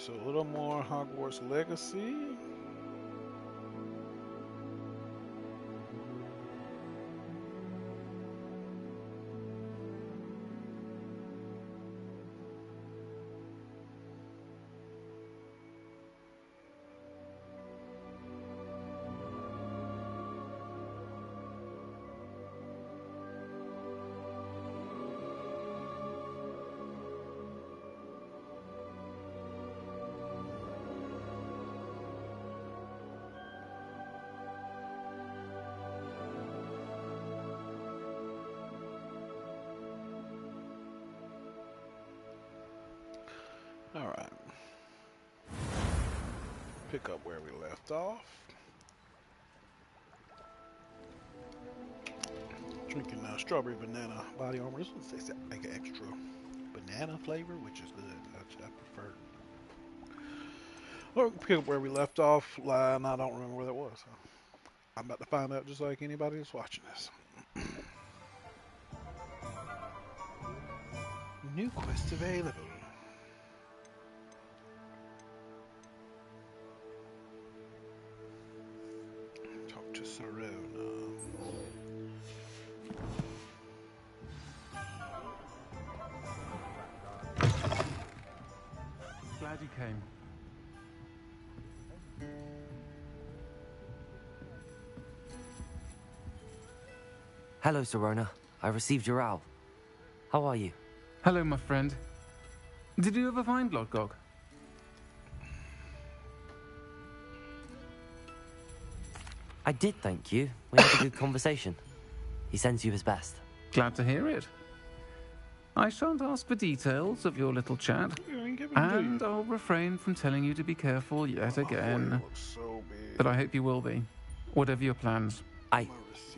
so a little more Hogwarts Legacy. All right. Pick up where we left off. Drinking strawberry banana body armor. This one's like an extra banana flavor, which is good. I prefer. Well, pick up where we left off. And I don't remember where that was. So I'm about to find out just like anybody that's watching this. New quest available. Talk to Serona. Glad you came. Hello, Serona. I received your owl. How are you? Hello, my friend. Did you ever find Lodgok? I did, thank you. We had a good conversation. He sends you his best. Glad to hear it. I shan't ask for details of your little chat, and I'll refrain from telling you to be careful yet again. But I hope you will be, whatever your plans.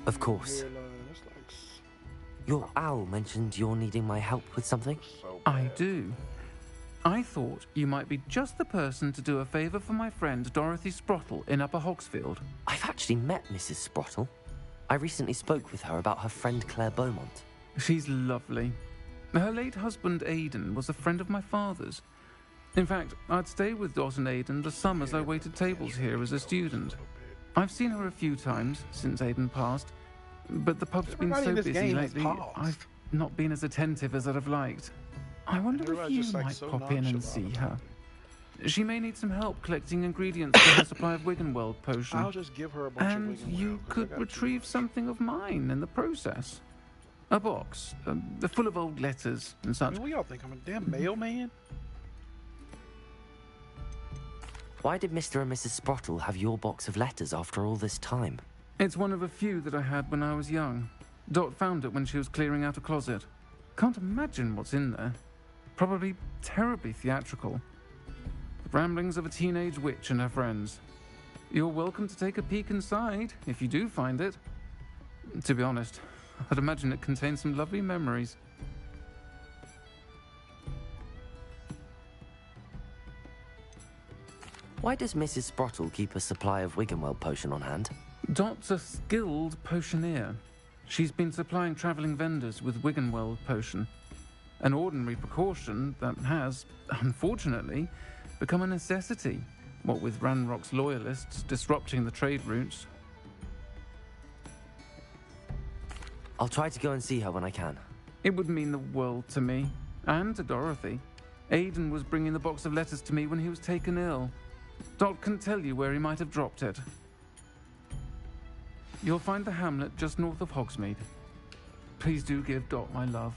Of course. Your owl mentioned you're needing my help with something? I do. I thought you might be just the person to do a favour for my friend Dorothy Sprottle in Upper Hogsfield. I've actually met Mrs. Sprottle. I recently spoke with her about her friend Claire Beaumont. She's lovely. Her late husband Aidan was a friend of my father's. In fact, I'd stay with Dot and Aidan the summers I waited tables here as a student. I've seen her a few times since Aidan passed, but the pub's been so busy lately, I've not been as attentive as I'd have liked. I wonder if you might pop in and see her. She may need some help collecting ingredients for her supply of Wiggenweld potion. I'll just give her a bunch of and Wiggenweld, you 'cause I could got retrieve something of mine in the process. A box, full of old letters and I such. mean, what y'all think? I'm a damn mailman? Why did Mr. and Mrs. Sprottle have your box of letters after all this time? It's one of a few that I had when I was young. Dot found it when she was clearing out a closet. Can't imagine what's in there. Probably terribly theatrical. The ramblings of a teenage witch and her friends. You're welcome to take a peek inside, if you do find it. To be honest, I'd imagine it contains some lovely memories. Why does Mrs. Sprottle keep a supply of Wiggenweld potion on hand? Dot's a skilled potioneer. She's been supplying travelling vendors with Wiggenweld potion. An ordinary precaution that has, unfortunately, become a necessity, what with Ranrock's loyalists disrupting the trade routes. I'll try to go and see her when I can. It would mean the world to me, and to Dorothy. Aidan was bringing the box of letters to me when he was taken ill. Dot can tell you where he might have dropped it. You'll find the hamlet just north of Hogsmeade. Please do give Dot my love.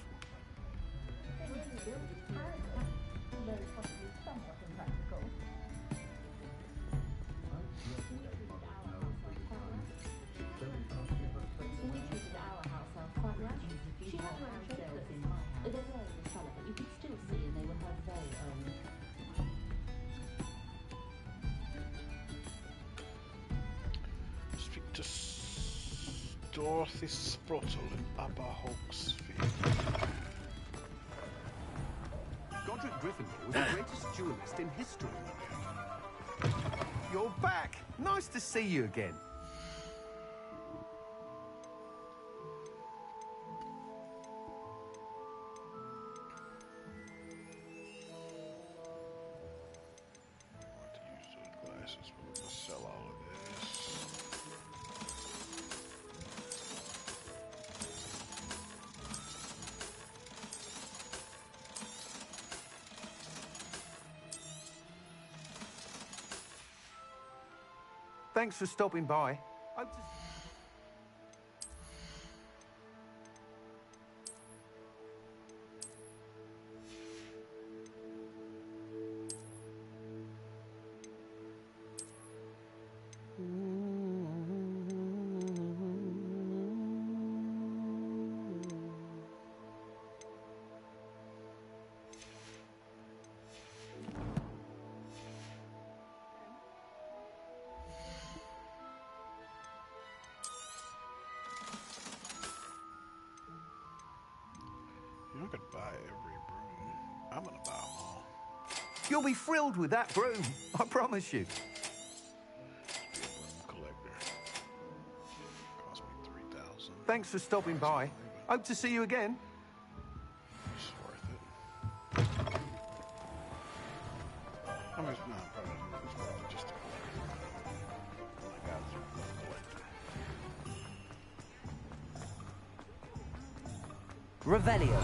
Speak to Dorothy Sprottle in Upper Hogsfield. Godric Gryffindor was the greatest duelist in history. You're back! Nice to see you again. Thanks for stopping by. Hope to... You're not gonna buy every broom. I'm gonna buy them all. You'll be thrilled with that broom, I promise you. Be a broom collector. Cost me 3,000. Thanks for stopping by. Hope to see you again. It's worth it. I mean, it's not probably it's worth it just to collect it. I got it through the collector. Revelio.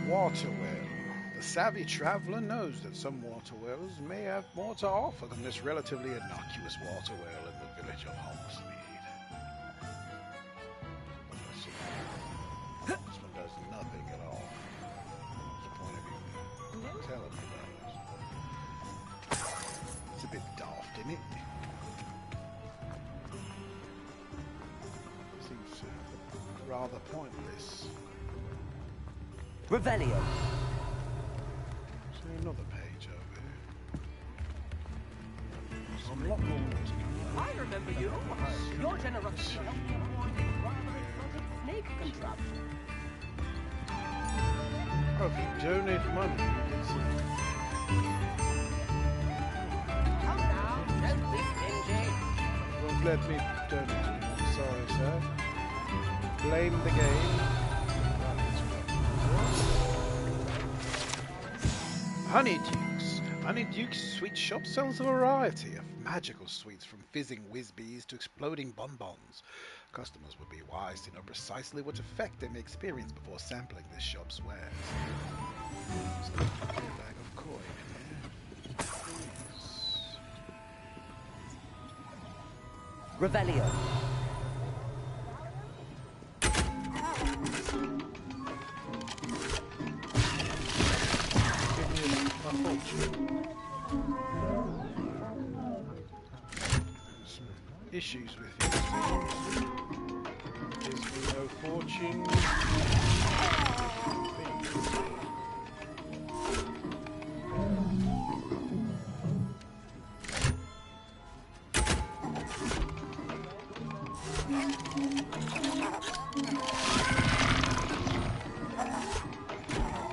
Water well. The savvy traveler knows that some water wells may have more to offer than this relatively innocuous water well in the village of Hogsmeade. This one does nothing at all. What's the point of you telling me about this? It's a bit daft, isn't it? Seems rather pointless. Revelio. Is there another page over here? There's a lot more to come. I remember you. Your generosity helped me avoid a rather exotic snake contraption. Oh, if you donate money, you get some. Come now, don't be stingy. Won't let me donate. I'm sorry, sir. Blame the game. Honeydukes. Honeydukes Sweet Shop sells a variety of magical sweets from fizzing whiz-bees to exploding bonbons. Customers would be wise to know precisely what effect they may experience before sampling this shop's wares. There's a bag of coin in here. Revelio. Some issues with you. Gives me no fortune.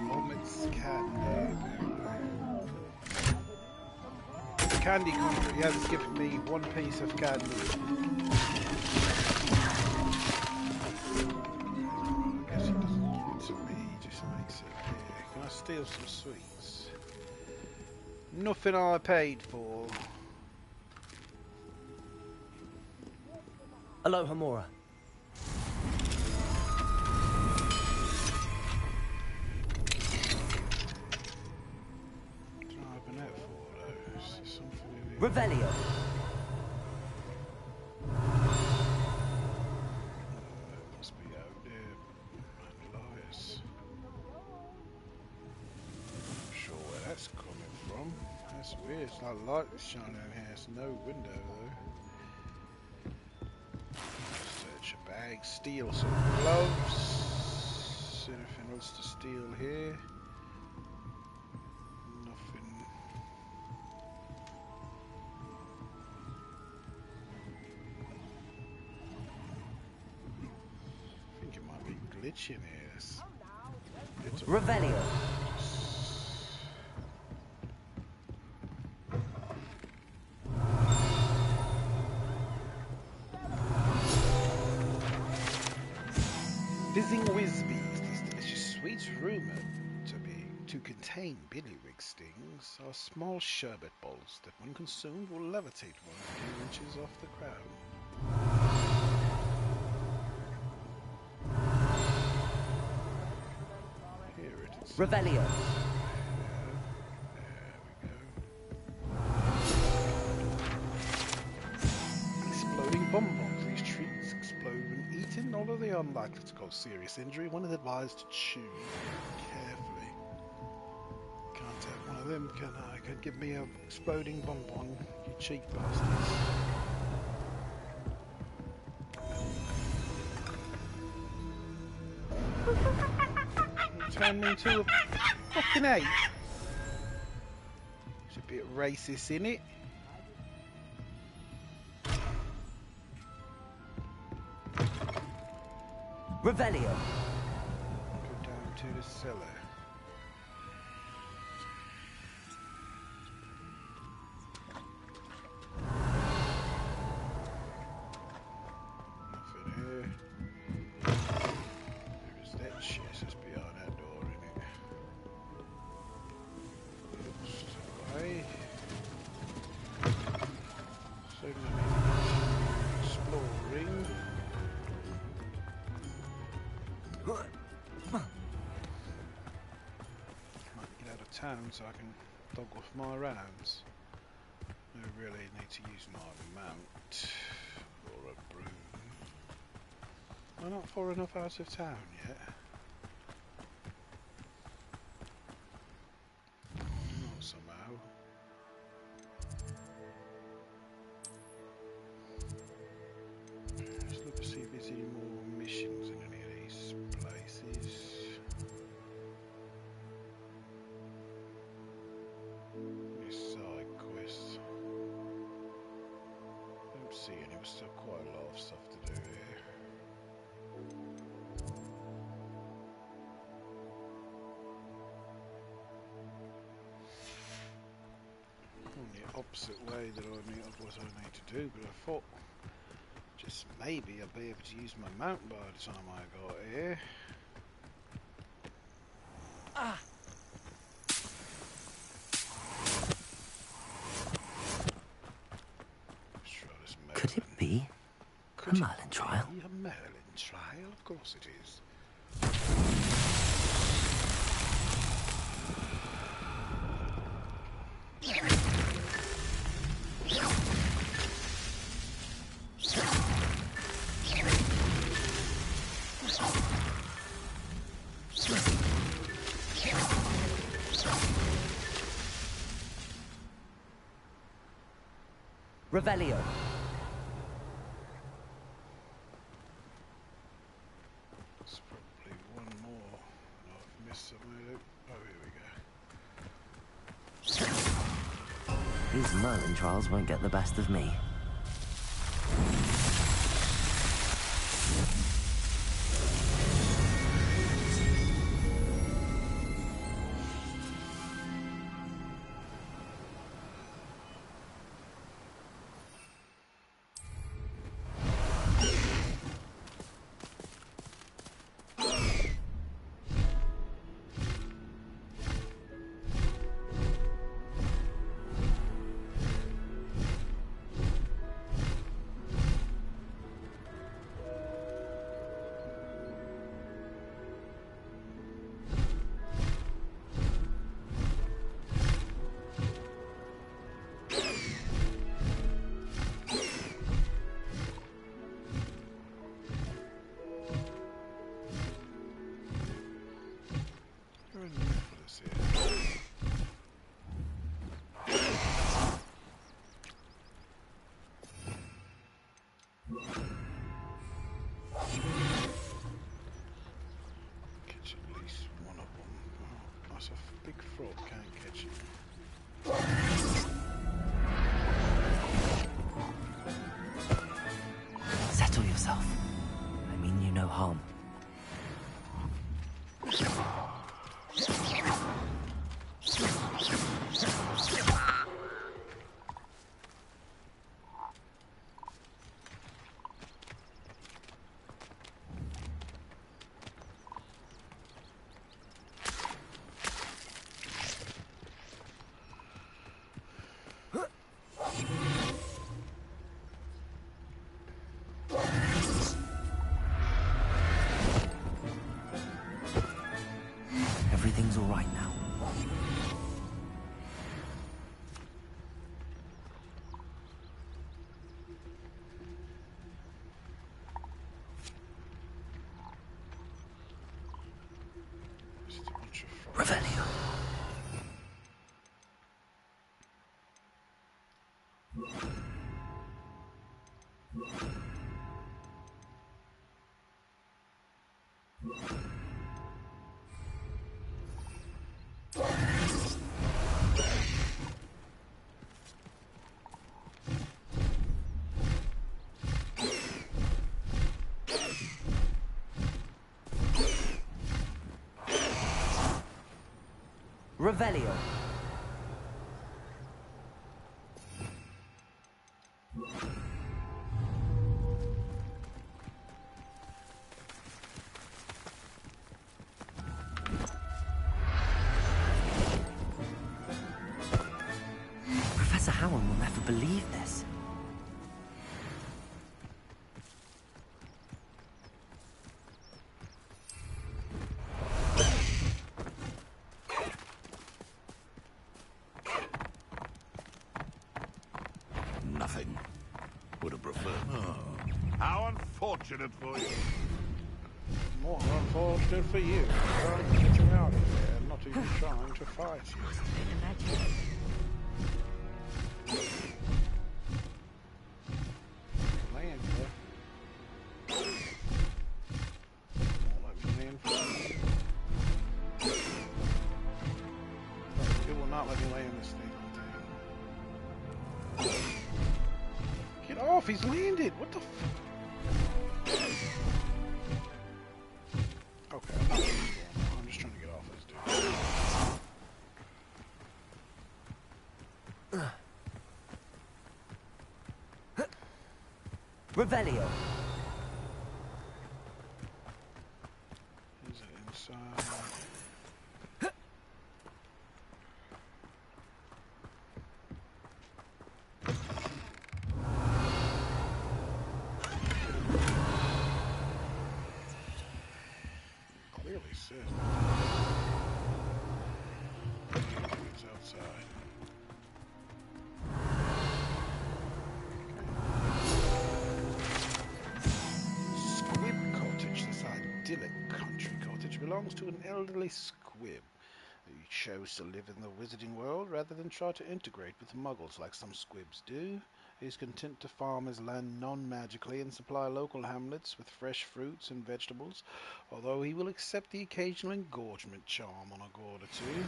Moments candy country. He has given me one piece of candy. I guess he doesn't give it to me, he just makes it here. Can I steal some sweets? Nothing I paid for. Aloha Mora. Driving out for those. Is something in here? Revelio. Must be out there. Lies. Not sure where that's coming from. That's weird. It's not light that's shining in here. It's no window though. Search a bag. Steal some gloves. Anything else to steal here? Nothing. I think it might be glitching here. It's a Revelio. Fizzing Whizbees, these delicious sweets rumoured to contain billywig stings, are small sherbet balls that when consumed will levitate 1 or 2 inches off the ground. Here it is. Revelio. Exploding bonbons. These treats explode when eaten, although they are unlikely to cause serious injury. One is advised to chew carefully. Can't take one of them, can I? Could give me a exploding bonbon, you cheap bastards. Turn me into a fucking ape. There's a bit racist in it. Revelio. Go down to the cellar. Nothing here. There's that shit just behind that door, isn't it? Oops, away. So many exploring. Might get out of town so I can dog off my rounds. I really need to use my mount or a broom. Am I not far enough out of town yet? Not somehow. Just look to see if there's any more missions in any of these places. Any side quests. Don't see any, there's still quite a lot of stuff to do here. On the opposite way that I need of what I need to do, but I thought just maybe I'll be able to use my mount by the time I got here. Let's try this Merlin. Could it be Could a Merlin trial? be a Merlin trial? Of course it is. Revelio. There's probably one more I've missed somewhere. Oh, here we go. These Merlin trials won't get the best of me. You're in the middle of this here. Catch at least one of them. Oh, that's a big frog, can't catch it. Settle yourself. I mean you no harm. Revelio. Revelio. Professor Howard will never believe this. Nothing. Would have preferred. Oh, how unfortunate for you. More unfortunate for you. Trying to get you out of here, not even trying to fight you. Land there. Won't let me land for you. It will not let me land this thing. Get off! He's landed! What the f... Okay, I'm not sure what's going on. I'm just trying to get off this dude. Revelio. Is it inside? Clearly says it's outside. Squib Cottage. This idyllic country cottage belongs to an elderly squib who chose to live in the wizarding world rather than try to integrate with the muggles like some squibs do. He is content to farm his land non-magically and supply local hamlets with fresh fruits and vegetables, although he will accept the occasional engorgement charm on a gourd or two.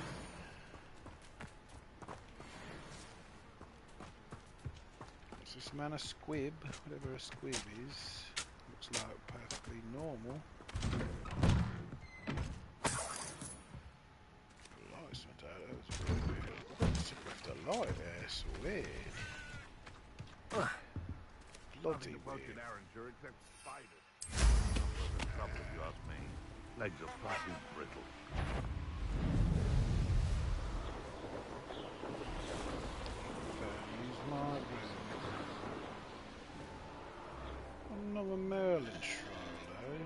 Is this man a squib? Whatever a squib is. Looks like perfectly normal. The lights went out. That was really weird. What's it left a light there? It's weird. Bloody Nothing about weird. it, Arranger, except spiders. No trouble, if you ask me. Legs are flat and brittle. Use my ring. Another Merlin shrine, eh?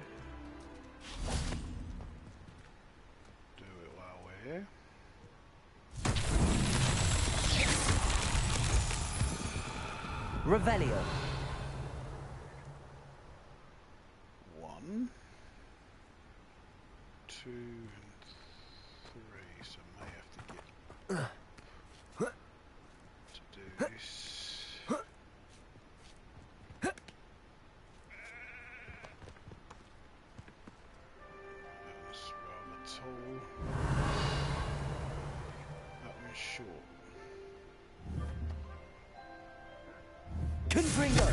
Do it while we're here. Revelio. 1, 2, and 3. So I may have to get to do this. That's rather tall. That one's short. Confringo.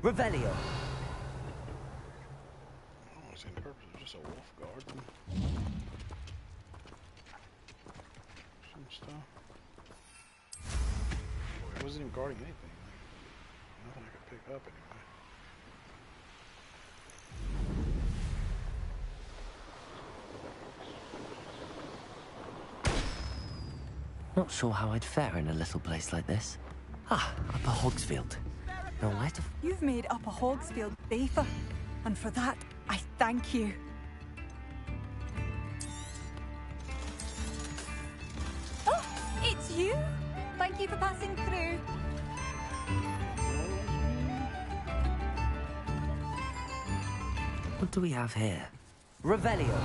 Revelio. Oh, it's in purpose, just a wolf guard. Some stuff. Boy, it wasn't even guarding anything. Like, nothing I could pick up anyway. Not sure how I'd fare in a little place like this. Ah, Upper Hogsfield. Now where to... You've made Upper Hogsfield safer, and for that, I thank you. Oh, it's you! Thank you for passing through. What do we have here? Revelio.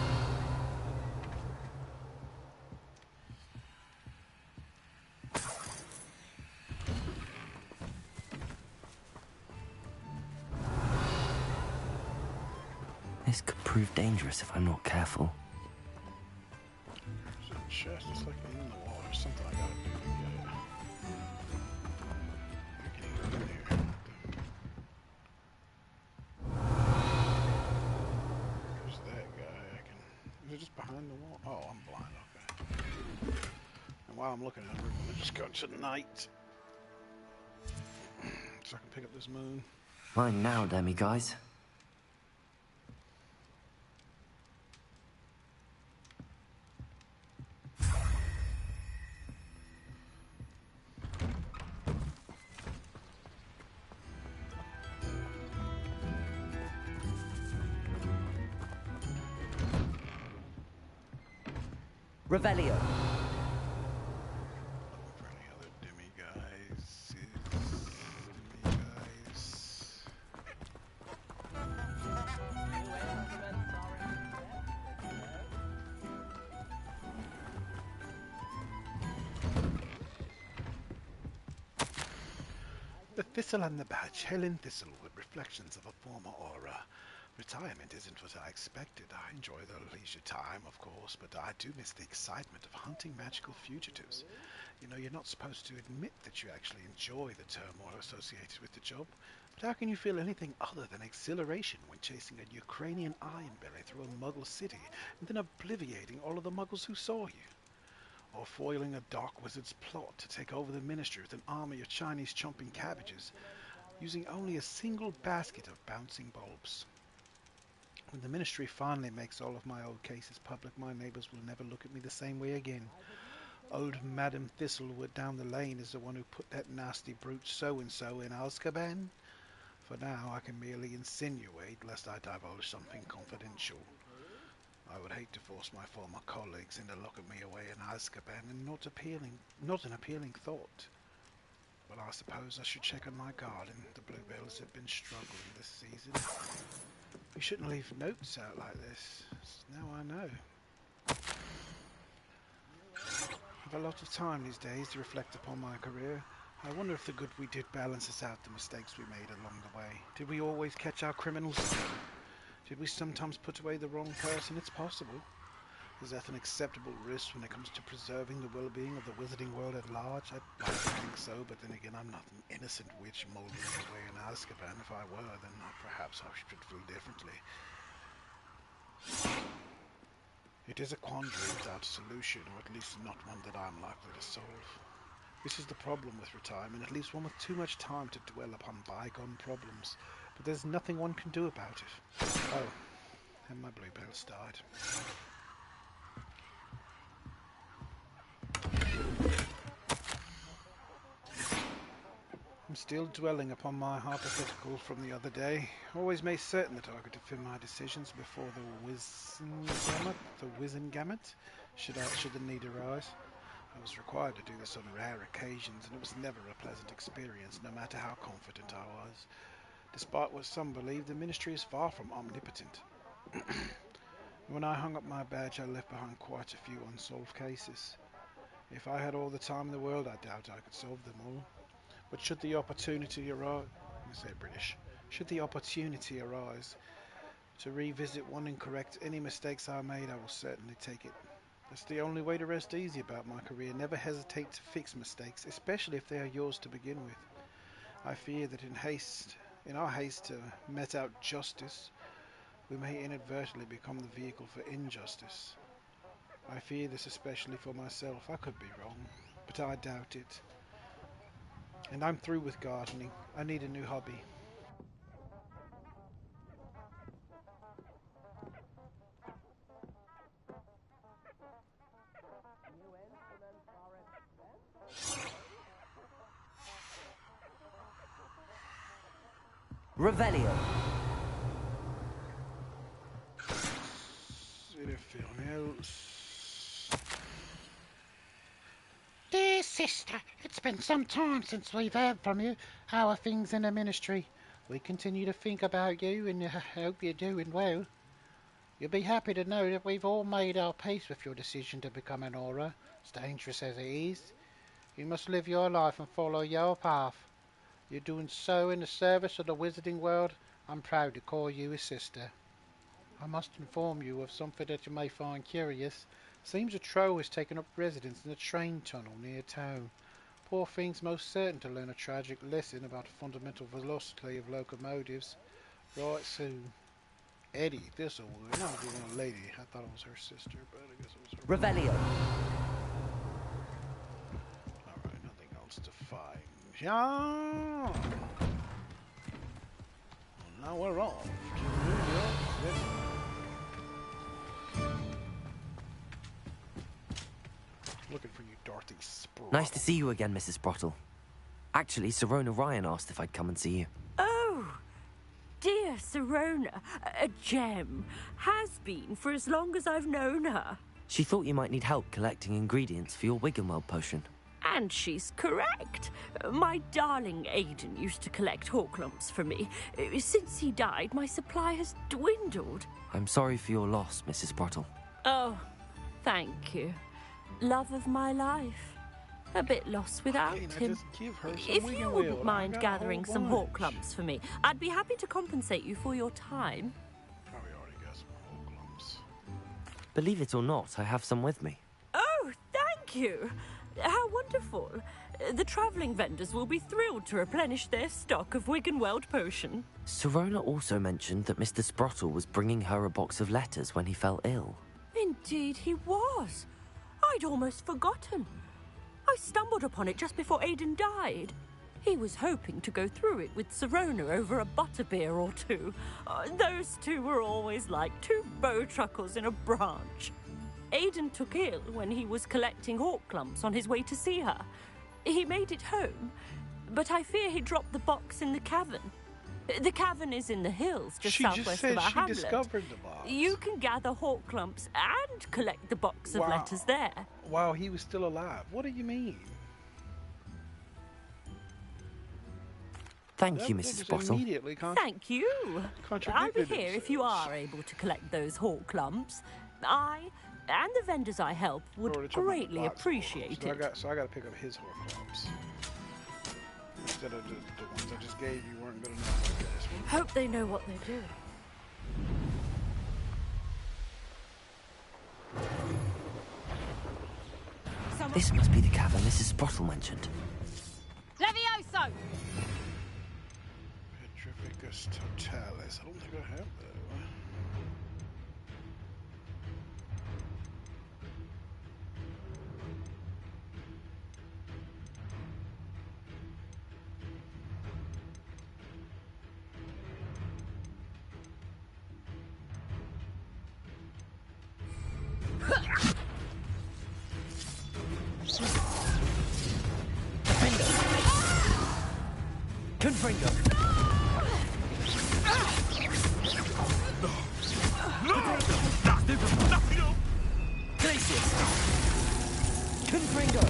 This could prove dangerous if I'm not careful. There's a chest, it's like in the wall or something I gotta do to get it. I can't even get in here. Who's that guy? Is it just behind the wall? Oh, I'm blind, okay. And while I'm looking at it, we're gonna just go to the night. So I can pick up this moon. Mine now, Demi guys. Revelio. For any other demi-guys. Demi-guys. The Thistle and the Badge, Helen Thistlewood, reflections of a former aura. Retirement isn't what I expected. I enjoy the leisure time, of course, but I do miss the excitement of hunting magical fugitives. You know, you're not supposed to admit that you actually enjoy the turmoil associated with the job, but how can you feel anything other than exhilaration when chasing a Ukrainian ironbelly through a Muggle city and then obliviating all of the Muggles who saw you? Or foiling a dark wizard's plot to take over the ministry with an army of Chinese chomping cabbages, using only a single basket of bouncing bulbs. When the ministry finally makes all of my old cases public, my neighbours will never look at me the same way again. Old Madam Thistlewood down the lane is the one who put that nasty brute so-and-so in Azkaban. For now, I can merely insinuate, lest I divulge something confidential. I would hate to force my former colleagues into locking me away in Azkaban, and not an appealing thought. But I suppose I should check on my garden. The bluebells have been struggling this season. We shouldn't leave notes out like this. Now I know. I have a lot of time these days to reflect upon my career. I wonder if the good we did balances out the mistakes we made along the way. Did we always catch our criminals? Did we sometimes put away the wrong person? It's possible. Is that an acceptable risk when it comes to preserving the well-being of the wizarding world at large? I'd like to think so, but then again, I'm not an innocent witch mouldering away in Azkaban. If I were, then perhaps I should feel differently. It is a quandary without a solution, or at least not one that I'm likely to solve. This is the problem with retirement, at least one with too much time to dwell upon bygone problems. But there's nothing one can do about it. Oh, and my bluebells died. I'm still dwelling upon my hypothetical from the other day. Always made certain that I could defend my decisions before the Wizengamot, should the need arise. I was required to do this on rare occasions, and it was never a pleasant experience, no matter how confident I was. Despite what some believe, the ministry is far from omnipotent. When I hung up my badge, I left behind quite a few unsolved cases. If I had all the time in the world, I doubt I could solve them all. But should the opportunity arise, should the opportunity arise to revisit one and correct any mistakes I made, I will certainly take it. That's the only way to rest easy about my career. Never hesitate to fix mistakes, especially if they are yours to begin with. I fear that in haste, In our haste to met out justice, we may inadvertently become the vehicle for injustice. I fear this especially for myself. I could be wrong, but I doubt it. And I'm through with gardening. I need a new hobby. Revelio. Anything else? Dear sister, it's been some time since we've heard from you. How are things in the ministry? We continue to think about you and hope you're doing well. You'll be happy to know that we've all made our peace with your decision to become an aura, as dangerous as it is. You must live your life and follow your path. You're doing so in the service of the wizarding world. I'm proud to call you a sister. I must inform you of something that you may find curious. Seems a troll has taken up residence in a train tunnel near town. Poor thing's most certain to learn a tragic lesson about the fundamental velocity of locomotives. Right soon. Eddie Thistlewood. Not even a lady. I thought it was her sister, but I guess it was her. Revelio. Alright, nothing else to find. Yeah. Well, now we're off to New York City. Looking for you, Dorothy Sproul. Nice to see you again, Mrs. Sprottle. Actually, Sirona Ryan asked if I'd come and see you. Oh, dear Sirona, a gem. Has been for as long as I've known her. She thought you might need help collecting ingredients for your Wiggenweld potion. And she's correct. My darling Aidan used to collect Horklumps for me. Since he died, my supply has dwindled. I'm sorry for your loss, Mrs. Sprottle. Oh, thank you. Love of my life. A bit lost without him. Just give her some If you Wiggenweld. wouldn't I mind got a gathering whole some bunch. Horklumps for me, I'd be happy to compensate you for your time. Probably already got some whole clumps. Believe it or not, I have some with me. Oh, thank you. How wonderful. The travelling vendors will be thrilled to replenish their stock of Wiggenweld potion. Sirona also mentioned that Mr. Sprottle was bringing her a box of letters when he fell ill. Indeed he was. I'd almost forgotten. I stumbled upon it just before Aidan died. He was hoping to go through it with Sirona over a butterbeer or two. Those two were always like two bowtruckles in a branch. Aidan took ill when he was collecting Horklumps on his way to see her. He made it home, but I fear he dropped the box in the cavern. The cavern is in the hills just She just southwest said of our she hamlet. discovered the box. You can gather Horklumps and collect the box of Wow. letters there. While he was still alive. What do you mean? Thank you, That Mrs. just Sprottle. Immediately Thank you. I'll be contradicted here if you themselves. are able to collect those Horklumps. I and the vendors I help would Or to greatly box appreciate Horcrux. it. So I got to pick up his Horcrux. Instead of the ones I just gave you weren't good enough. Okay, this one. Hope they know what they're doing. This must be the cavern Mrs. Sprottle mentioned. Levioso! Petrificus totalis. I don't think I have that. Confringo. Glacius. Confringo.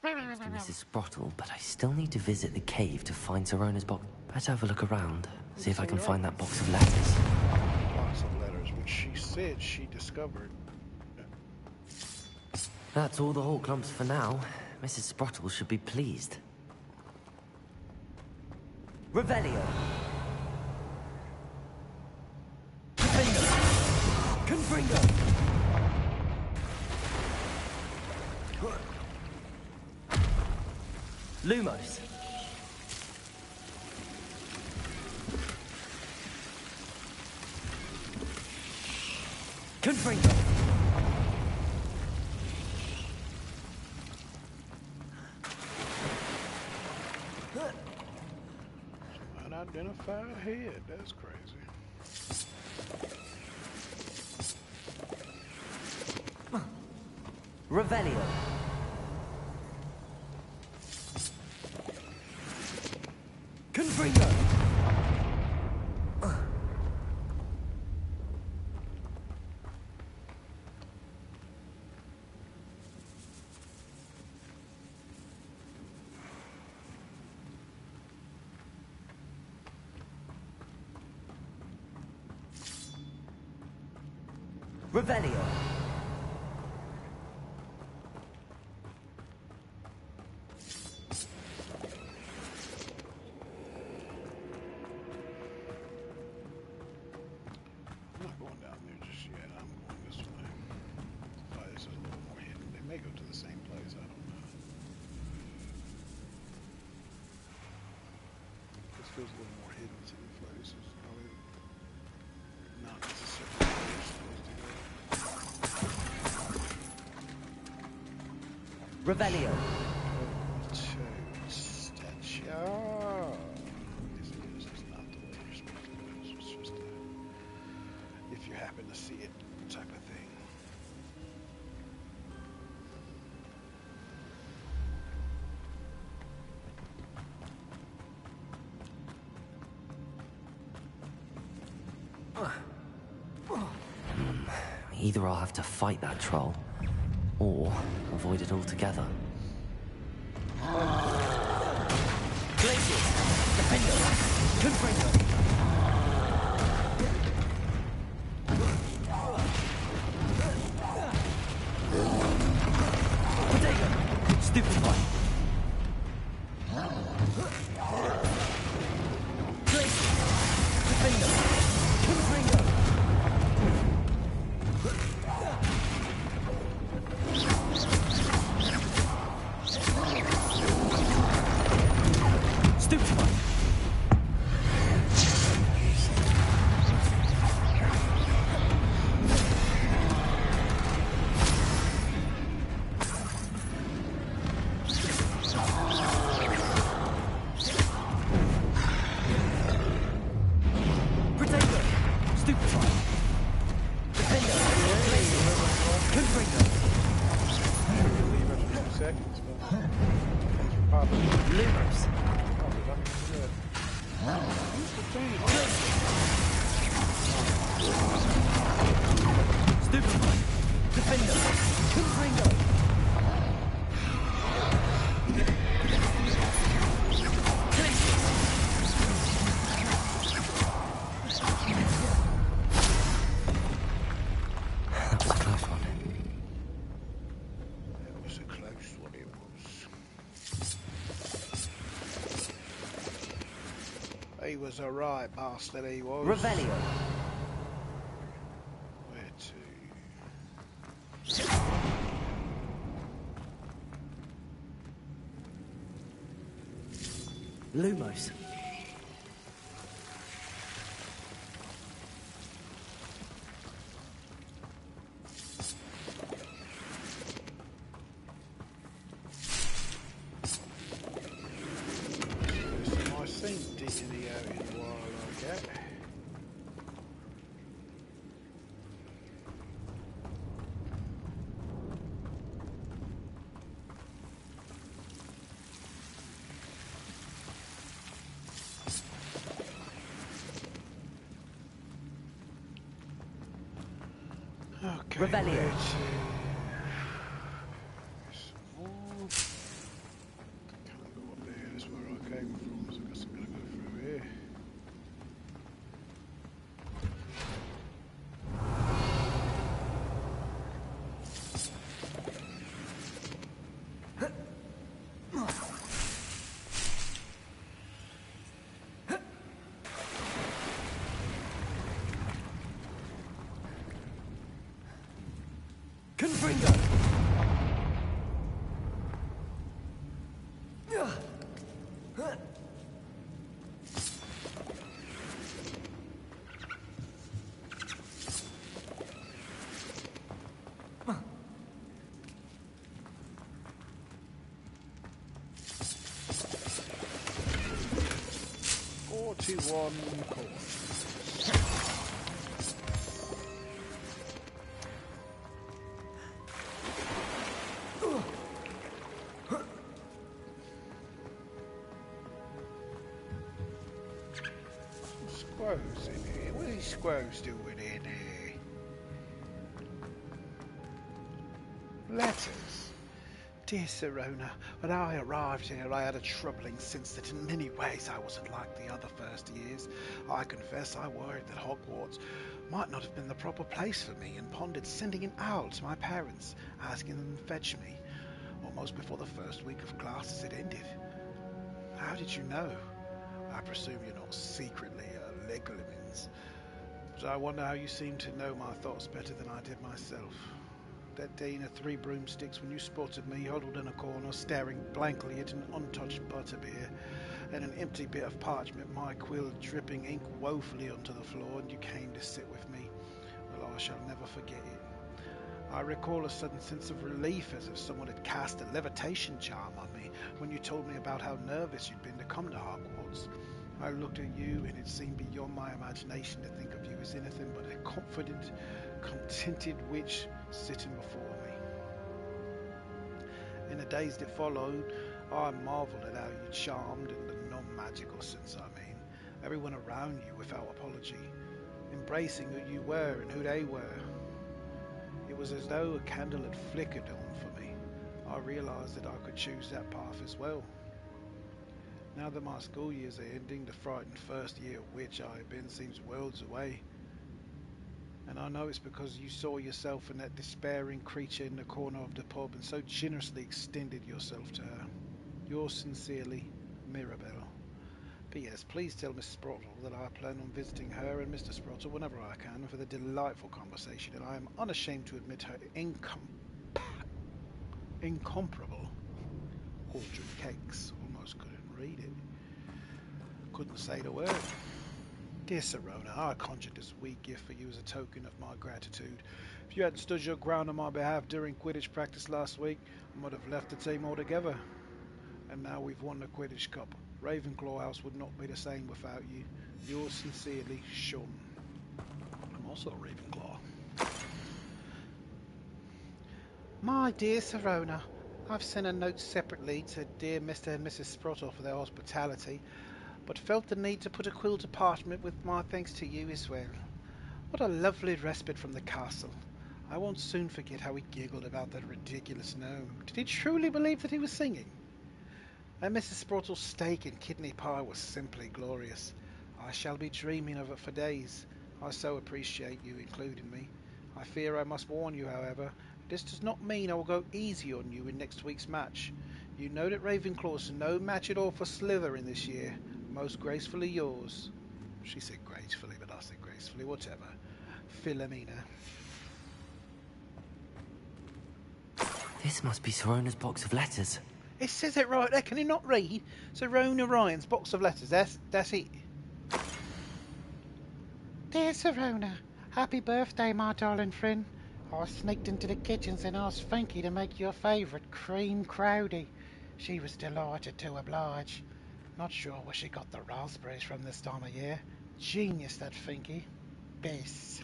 Mrs. Sprottle, but I still need to visit the cave to find Sirona's box. Better have a look around. See if I can find that box of letters. Box of letters, which she said she discovered. That's all the Hawk lumps for now. Mrs. Sprottle should be pleased. Revelio. Confringo. Lumos. Confringo. Unidentified head. That's crazy. Revelio. Confringo. Revelio. I'm not going down there just yet. I'm going this way. Probably this is a little more hidden. They may go to the same place. I don't know. This feels a little more hidden to the places. Probably not necessarily where you're supposed to go. Revelio. Statue. This is not the way you're supposed to go. This was just a, if you happen to see it type of thing. Either I'll have to fight that troll, or avoid it altogether. Glaciers! Defender! Confringo! Potato! Stupefy! Glaciers! Defender! Confringo! He was a right bastard, he was. Revelio. Where to? Lumos. Okay. Revelio. Can't go up there. That's where I came from. So I guess I'm gonna go through here. Confringo! One core. Squo's in here. What is Squo's doing in here? Letters. Dear Sirona, when I arrived here I had a troubling sense that in many ways I wasn't like the other first years. I confess I worried that Hogwarts might not have been the proper place for me and pondered sending an owl to my parents, asking them to fetch me, almost before the first week of classes had ended. How did you know? I presume you're not secretly a Legolamins, but I wonder how you seem to know my thoughts better than I did myself. That day in 3 broomsticks when you spotted me huddled in a corner staring blankly at an untouched butterbeer and an empty bit of parchment, my quill dripping ink woefully onto the floor, and you came to sit with me. Well, I shall never forget it. I recall a sudden sense of relief as if someone had cast a levitation charm on me when you told me about how nervous you'd been to come to Hogwarts. I looked at you and it seemed beyond my imagination to think of you as anything but a confident, contented witch sitting before me. In the days that followed, I marvelled at how you charmed in the non-magical sense, everyone around you without apology, embracing who you were and who they were. It was as though a candle had flickered on for me. I realised that I could choose that path as well. Now that my school years are ending, the frightened first year witch I have been seems worlds away. And I know it's because you saw yourself in that despairing creature in the corner of the pub and so generously extended yourself to her. Yours sincerely, Mirabelle. P.S. Please tell Miss Sprottle that I plan on visiting her and Mr. Sprottle whenever I can for the delightful conversation, and I am unashamed to admit her incomparable quadrant cakes. Almost couldn't read it. Couldn't say the word. Dear Sirona, I conjured this wee gift for you as a token of my gratitude. If you hadn't stood your ground on my behalf during Quidditch practice last week, I might have left the team altogether. And now we've won the Quidditch Cup. Ravenclaw House would not be the same without you. Yours sincerely, Sean. I'm also a Ravenclaw. My dear Sirona, I've sent a note separately to dear Mr. and Mrs. Sprottle for their hospitality, but felt the need to put a quill to parchment with my thanks to you as well. What a lovely respite from the castle. I won't soon forget how he giggled about that ridiculous gnome. Did he truly believe that he was singing? And Mrs. Sprottle's steak and kidney pie was simply glorious. I shall be dreaming of it for days. I so appreciate you including me. I fear I must warn you, however, this does not mean I will go easy on you in next week's match. You know that Ravenclaw's no match at all for Slytherin this year. Most gracefully yours. She said gracefully, but I said gracefully, whatever. Philomena. This must be Sirona's box of letters. It says it right there. Can you not read? Sirona Ryan's box of letters. That's it. Dear Sirona, happy birthday, my darling friend. I sneaked into the kitchens and asked Finky to make your favourite cream crowdie. She was delighted to oblige. Not sure where she got the raspberries from this time of year. Genius, that Finky. Bess.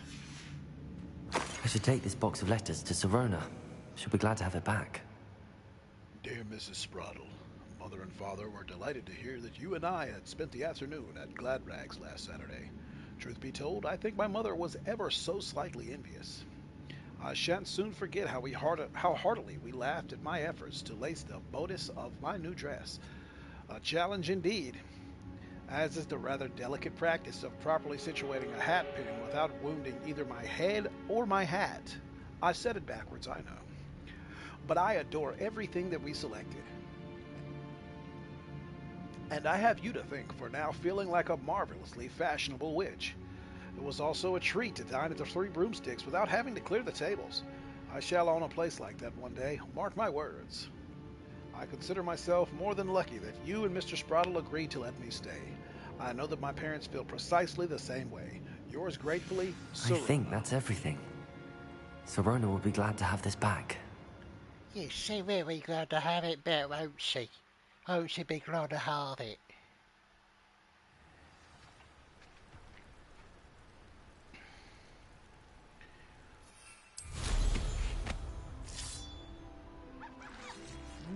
I should take this box of letters to Sirona. She'll be glad to have it back. Dear Mrs. Sprottle, Mother and Father were delighted to hear that you and I had spent the afternoon at Glad Rags last Saturday. Truth be told, I think my mother was ever so slightly envious. I shan't soon forget how heartily we laughed at my efforts to lace the bodice of my new dress. A challenge indeed, as is the rather delicate practice of properly situating a hat pin without wounding either my head or my hat. I said it backwards, I know. But I adore everything that we selected. And I have you to thank for now feeling like a marvelously fashionable witch. It was also a treat to dine at the 3 Broomsticks without having to clear the tables. I shall own a place like that one day. Mark my words. I consider myself more than lucky that you and Mr. Sprottle agreed to let me stay. I know that my parents feel precisely the same way. Yours gratefully, I think Serona. that's everything. Serona will be glad to have this back. Yes, she's very glad to have it back, won't she? Won't she be glad to have it?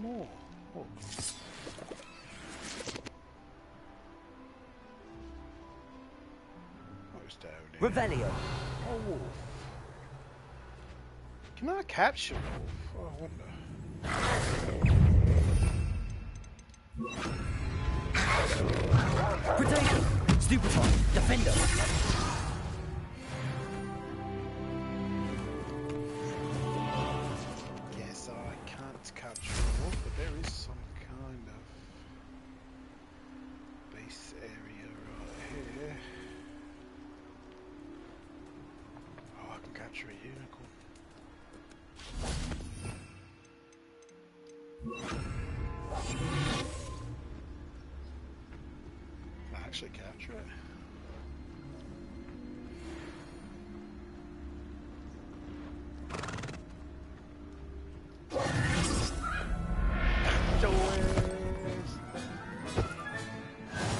More. Oh. What's down there? Revelio. Oh, wolf. Can I capture wolf? Oh, I wonder. Potato. Stupefy. Defender. Yes, I can't capture wolf, but there is some kind of base area right here. Oh, I can capture a unicorn. Can I actually capture it?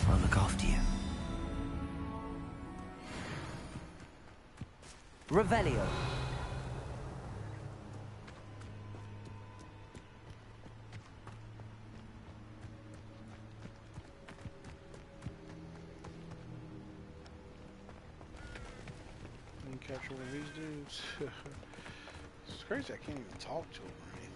I'll look after you. Revelio. Can you capture one of these dudes? It's crazy I can't even talk to him or anything.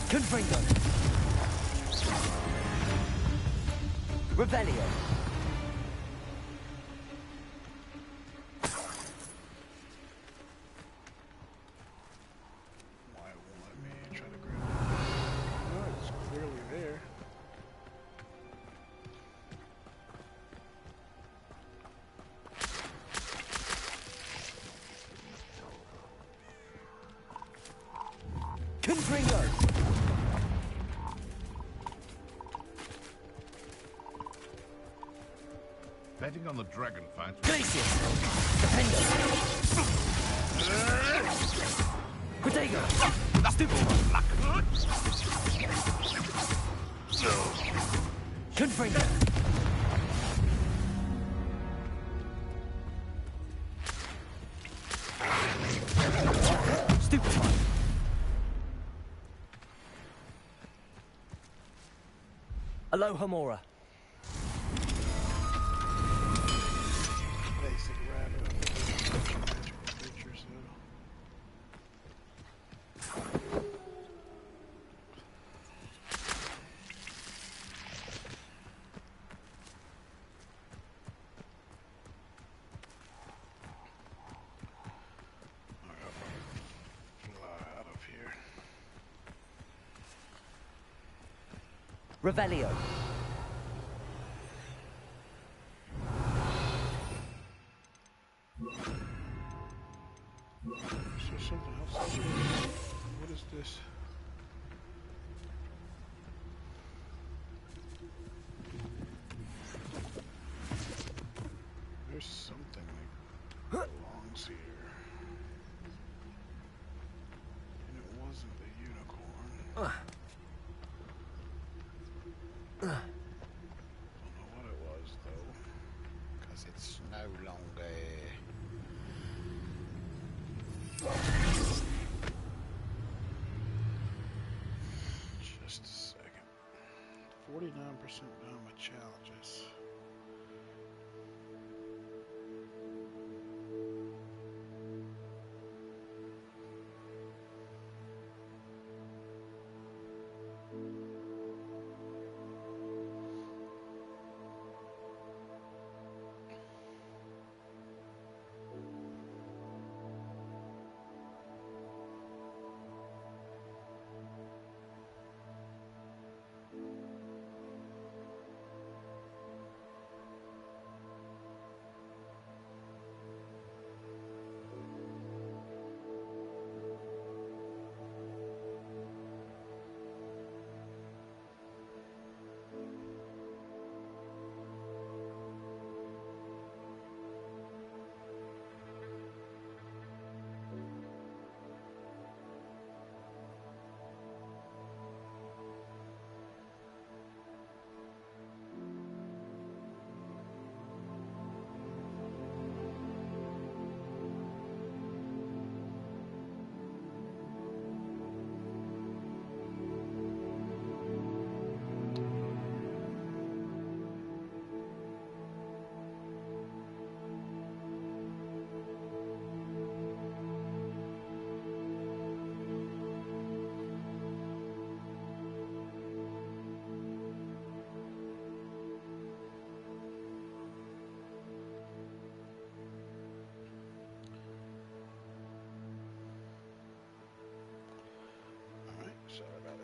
Confringo. Revelio. Why won't let me try to grab it? Oh, it's clearly there. Confringo. Betting on the dragon fight. Glacius. Defender. Potato. Stupefy. Confringo. Stupefy. Aloha Mora. Basic rabbit. Magical creatures, though. Alright, I'll probably fly out of here. Revelio. Is there something else over here? What is this? There's something that belongs here. And it wasn't the unicorn. Don't know what it was, though. Because it's no longer... Just a second. 49% done with challenges.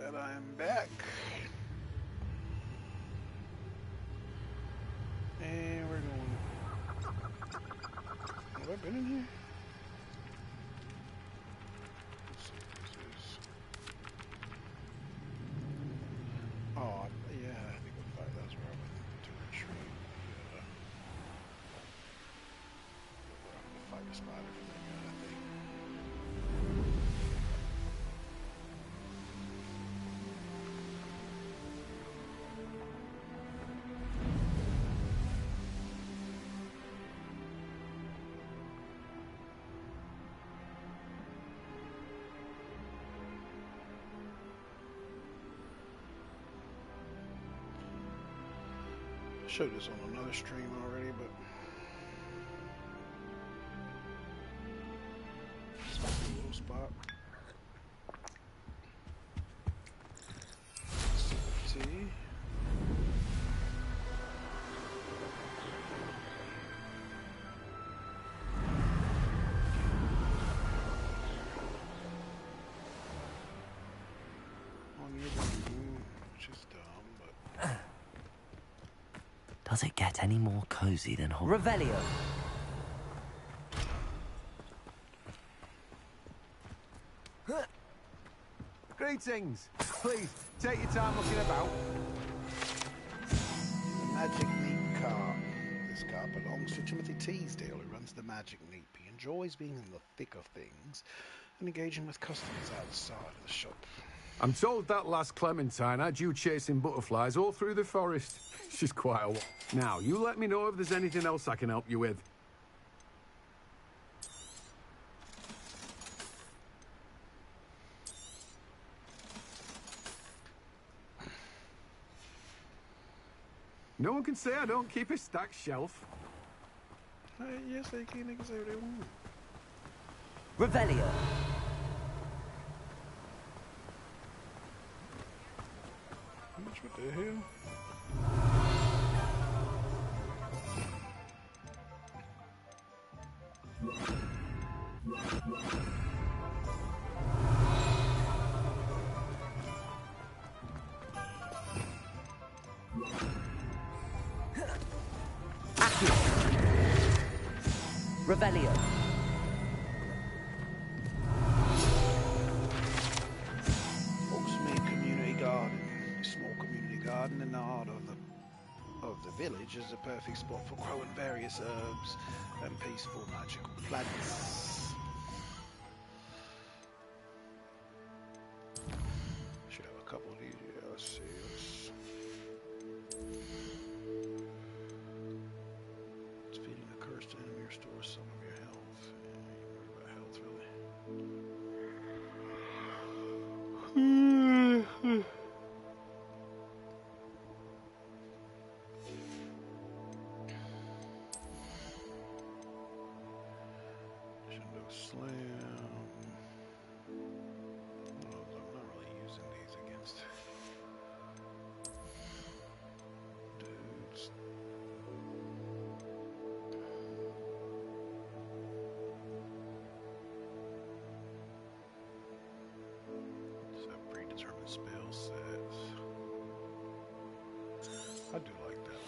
And I am back. And we're going. Have I been in here? Let's see what this is. Oh, yeah, I think we'll fight. That's where I went to retreat. Yeah. I'm gonna fight the spider for that guy, I think. Showed this on another stream already, but this might be a little spot. Tea. On your room, which is dumb, but. Does it get any more cozy than Hogwarts? Revelio. Greetings. Please, take your time looking about. The Magic Neat Cart. This cart belongs to Timothy Teasdale, who runs the Magic Neat. He enjoys being in the thick of things and engaging with customers outside of the shop. I'm told that last Clementine had you chasing butterflies all through the forest. She's quite a one. Now, you let me know if there's anything else I can help you with. No one can say I don't keep a stacked shelf. Yes, they can. They can say what they want. Revelio. What the hell? Atticus. Revelio. Oaksmead Community Garden. A small community garden in the heart of the village is a perfect spot for growing various herbs and peaceful magical plants. Should have a couple of these. Yeah, let's see. It's feeding a cursed enemy restores some of your health. Yeah, you worry about health, really. Slam. Well, I'm not really using these against dudes. It's a predetermined spell set. I do like that.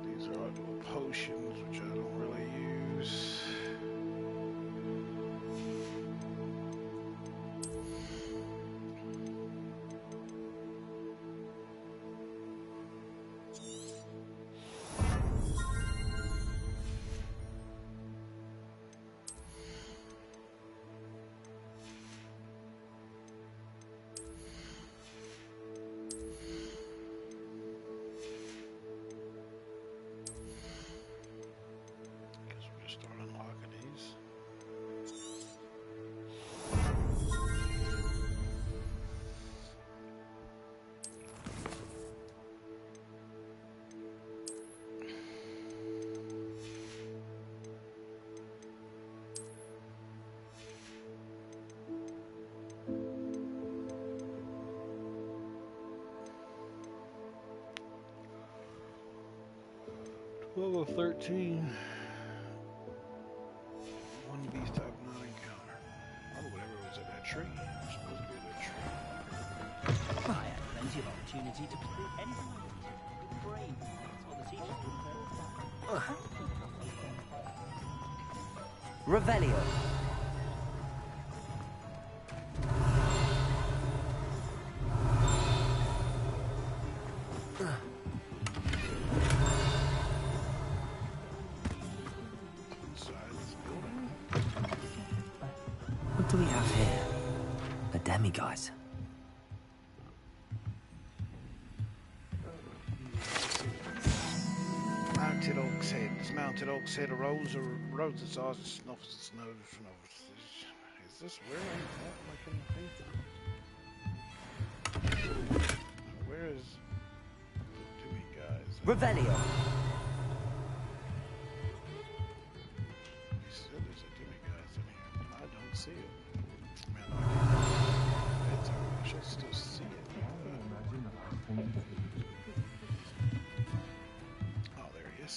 These are our little potions, which I don't really use. Level 13. One beast I've not encountered. Probably whatever was at that tree. It's supposed to be that tree. I had plenty of opportunity to recruit anyone I wanted. Brave, that's what the teachers would have heard. Revelio. What do we have here? A demiguise. Mounted oak's head. This mounted oak's head arose its eyes and snuffs its nose from over. Is this where I where is the demiguise? Revelio. He said there's a demiguise in here. I don't see it. Man, I should still see it. Oh, there he is.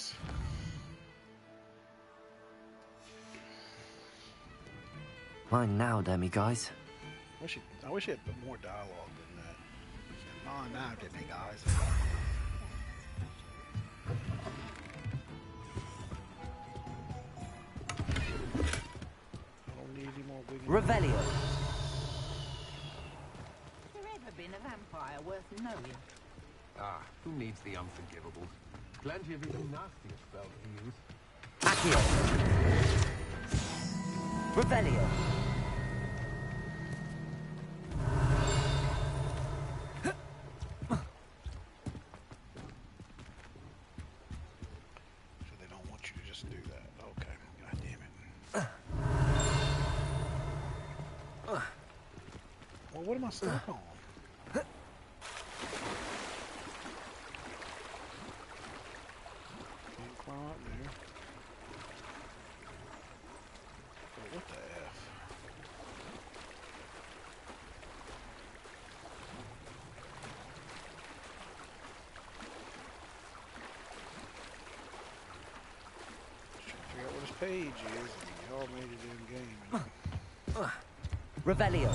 Mine now, demiguise. I wish he had more dialogue than that. Oh, now, demiguise. I don't need any more wigging. Revelio. Has there ever been a vampire worth knowing? Ah, who needs the unforgivable? Plenty of even nastier spells to use. Accio. Revelio. So they don't want you to just do that. Okay, god damn it. Well, what am I stuck on? Can't climb up there. Oh, what the F? Just trying to figure out what this page is, and y'all made it in game. Revelio.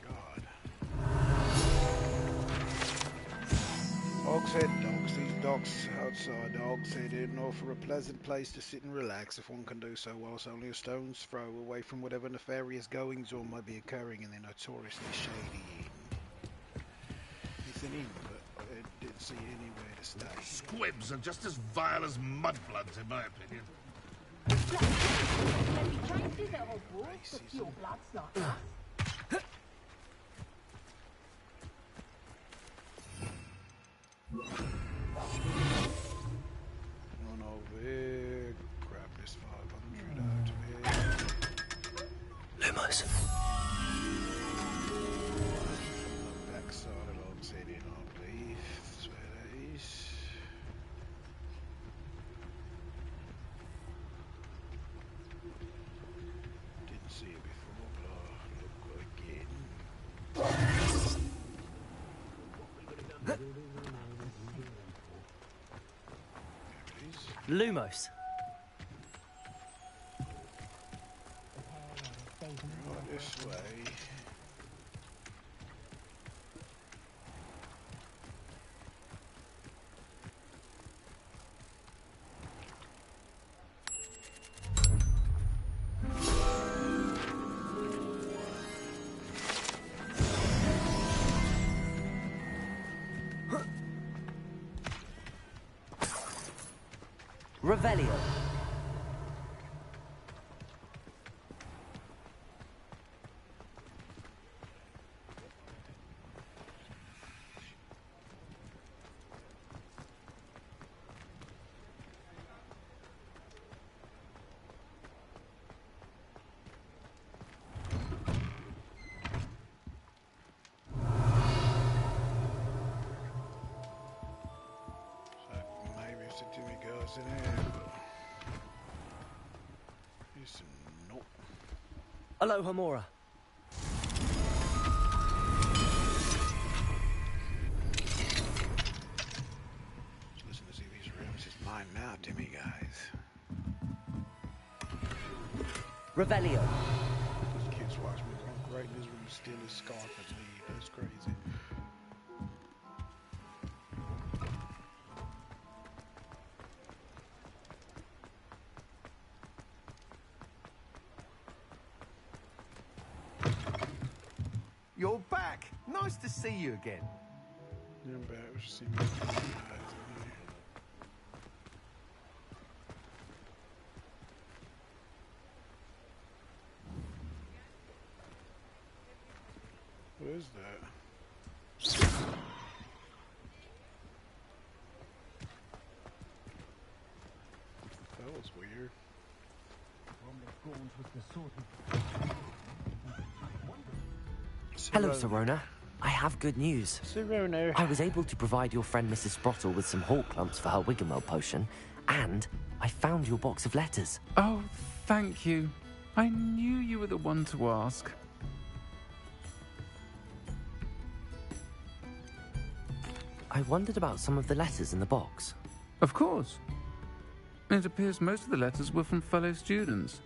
God. Dog said dogs. These dogs outside. Dog said it'd offer a pleasant place to sit and relax if one can do so whilst only a stone's throw away from whatever nefarious goings on might be occurring in their notoriously shady inn. It's an inn, but it didn't see anywhere to stay. Squibs are just as vile as mudbloods, in my opinion. Your blood's not. Run over here, grab this 500 out of here. Lumos. Backside of Log's Head in, I believe. That's where that is. Didn't see it before, but I look again. There it is. Lumos. Right this way. Revelio. Maybe it's a demiguise in here, but it's nope. Aloha Mora. Dimmy guys. Revelio. This kid's watching me walk right in his room, steal his scarf and leave. That's crazy. You're back. Nice to see you again. Yeah, I'm back. We should see me. Guys in here. What is that? That was weird. Hello, Sirona. I have good news. Sirona. I was able to provide your friend Mrs. Sprottle with some hawk clumps for her Wiggenweld potion, and I found your box of letters. Oh, thank you. I knew you were the one to ask. I wondered about some of the letters in the box. Of course. It appears most of the letters were from fellow students.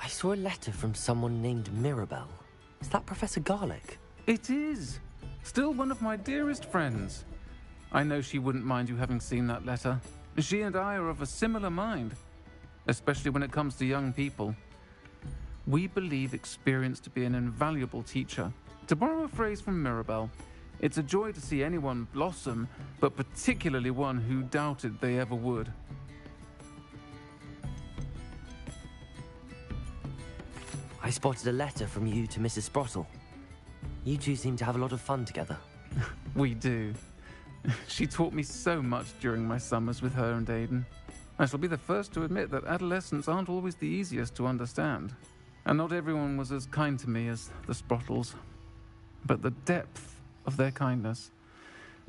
I saw a letter from someone named Mirabelle. Is that Professor Garlick? It is. Still one of my dearest friends. I know she wouldn't mind you having seen that letter. She and I are of a similar mind, especially when it comes to young people. We believe experience to be an invaluable teacher. To borrow a phrase from Mirabelle, it's a joy to see anyone blossom, but particularly one who doubted they ever would. I spotted a letter from you to Mrs. Sprottle. You two seem to have a lot of fun together. We do. She taught me so much during my summers with her and Aidan. I shall be the first to admit that adolescents aren't always the easiest to understand. And not everyone was as kind to me as the Sprottles. But the depth of their kindness,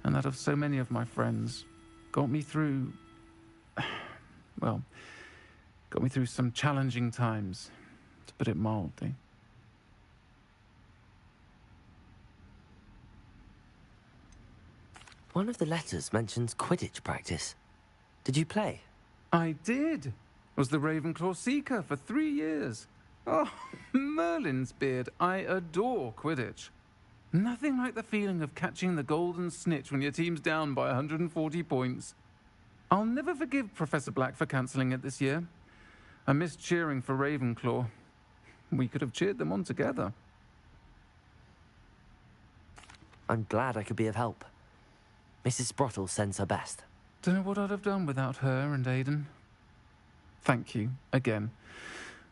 and that of so many of my friends, got me through... well, got me through some challenging times, to put it mildly. One of the letters mentions Quidditch practice. Did you play? I did. Was the Ravenclaw Seeker for 3 years. Oh, Merlin's beard. I adore Quidditch. Nothing like the feeling of catching the golden snitch when your team's down by 140 points. I'll never forgive Professor Black for cancelling it this year. I missed cheering for Ravenclaw. We could have cheered them on together. I'm glad I could be of help. Mrs. Sprottle sends her best. Don't know what I'd have done without her and Aidan. Thank you, again,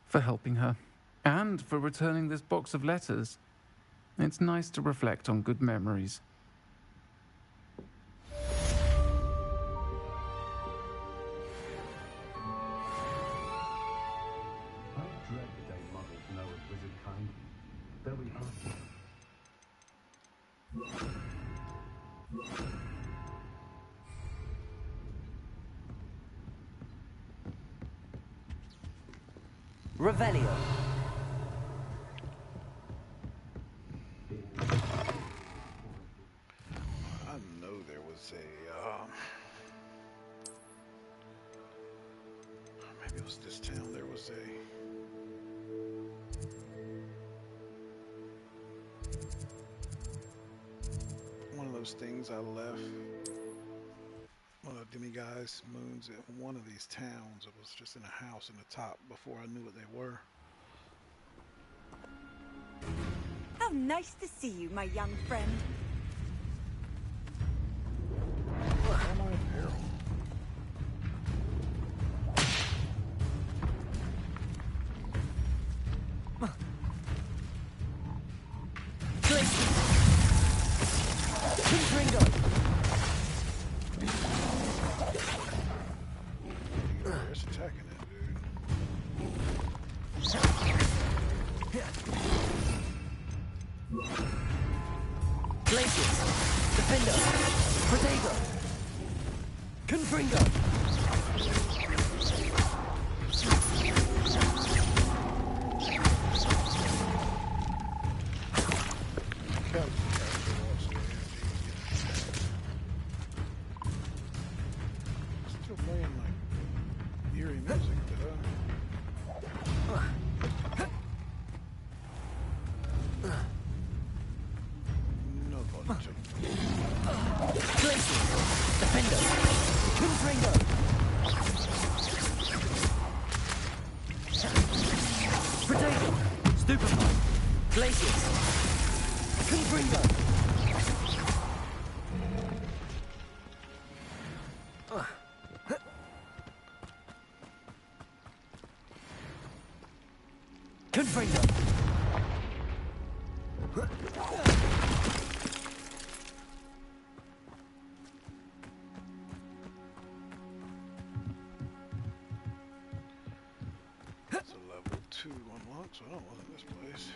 for helping her, and for returning this box of letters. It's nice to reflect on good memories. I dread the day muggles know of wizard kind. They'll be hard. Revelio. I know there was a, maybe it was this town, there was one of those things I left. One of the demiguise moons at one of these towns. It was just in a house in the top before I knew what they were. How nice to see you, my young friend. Why am I in peril? It's attacking it, dude. Glacius. Defender. Protego. Confringo. hearing like eerie music, did I? Nobody took Glacier! Defender! Confringo! Potato! Stupefy! Glaciers! Confringo! Confringo! It's a level 2 unlock, so I don't want this place.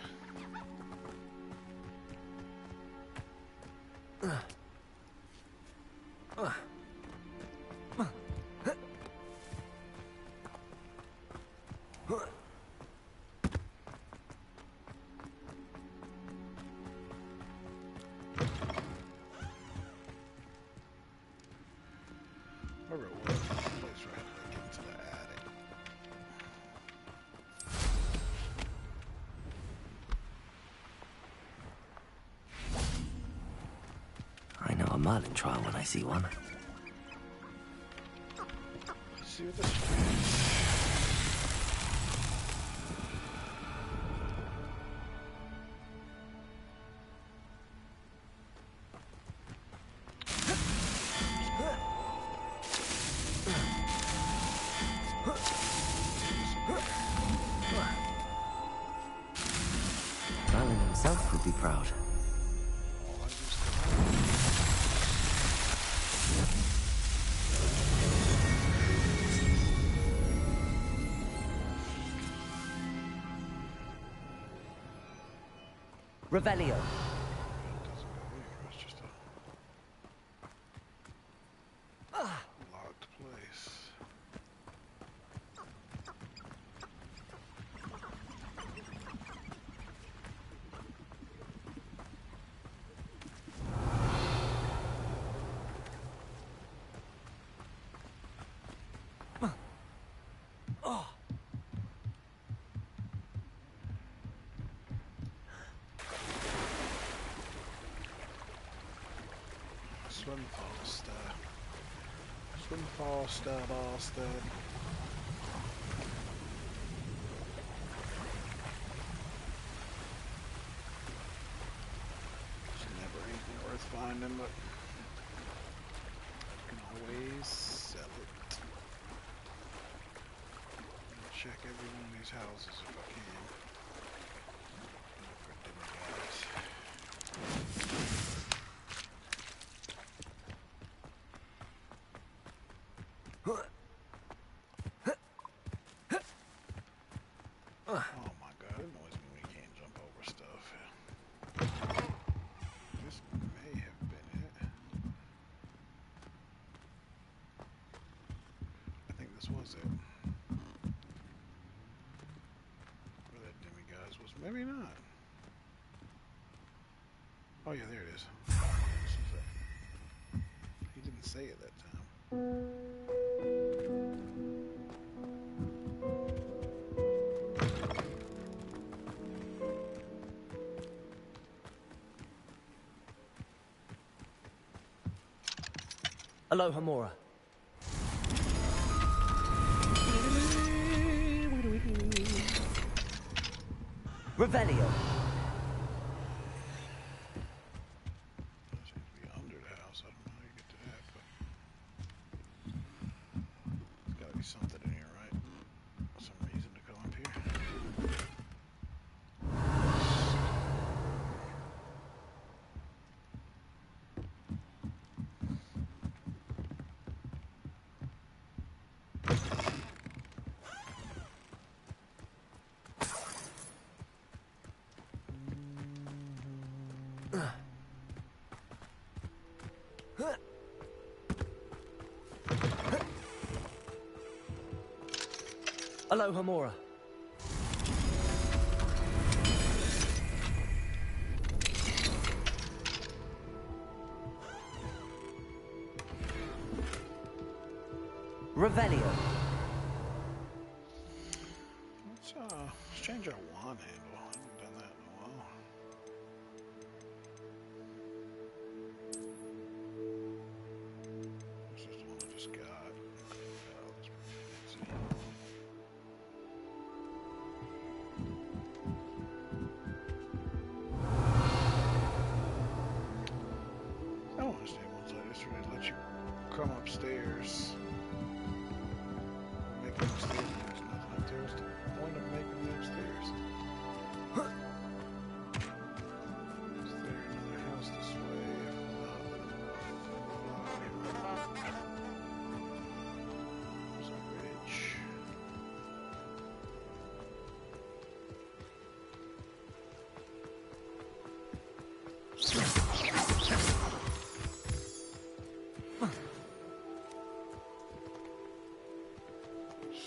Wherever it was, the place where I had to get into the attic. I know a Merlin trial when I see one. Let's see what this is. Merlin himself would be proud. Revelio. It's just a locked place. Swim faster. Swim faster, bastard. It's never anything worth finding, but you can always sell it. Check every one of these houses if I can. For dinner, guys. Oh my god, it annoys me when you can't jump over stuff. This may have been it. I think this was it. Where that demiguise was. Maybe not. Oh yeah, there it is. He didn't say it that time. Aloha Mora. Revelio. That seems to be under the house. I don't know how you get to that, but there's gotta be something in here, right? Some reason to come up here. Aloha Mora. Revelio. Revelio. Let's change our wand handle. I haven't done that in a while. This is the one I just got. Oh, that's pretty fancy. I don't understand ones like this where they let you come upstairs. Make it upstairs. There's nothing up there. What's the point of making it upstairs? Is there another house this way? There's a ridge.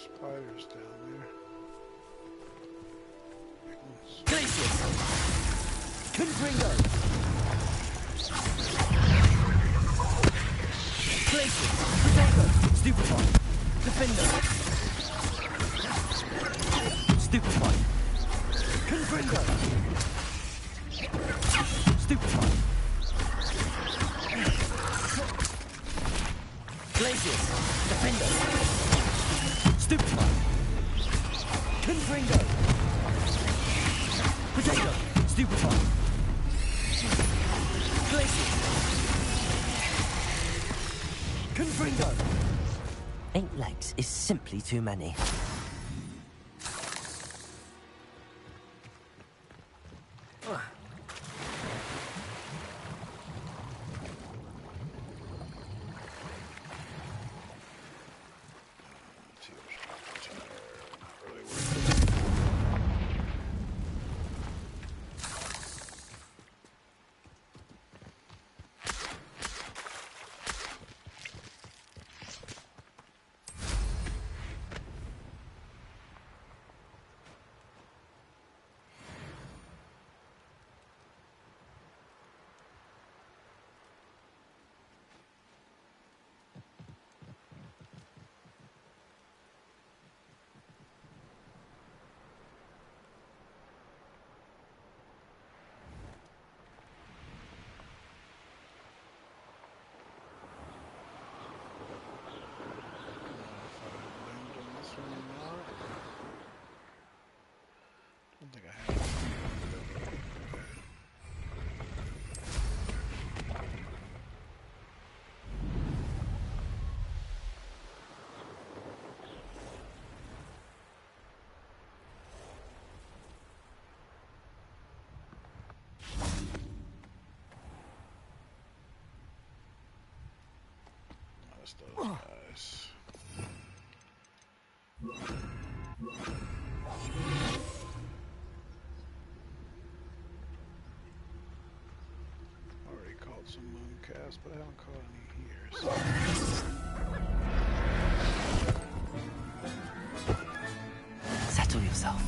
Spiders down there. Big ones. Glacius. Confringo. Glacius. Potato. Stupefy. Defender. Stupefy. Confringo. Stupefy. Glacius. Defender. Stupefy. Confringo. Potato. Stupefy. Glacius. Confringo. 8 legs is simply too many. don't think I have. That's those guys. Already caught some mooncalves, but I haven't caught any here. So. Settle yourself.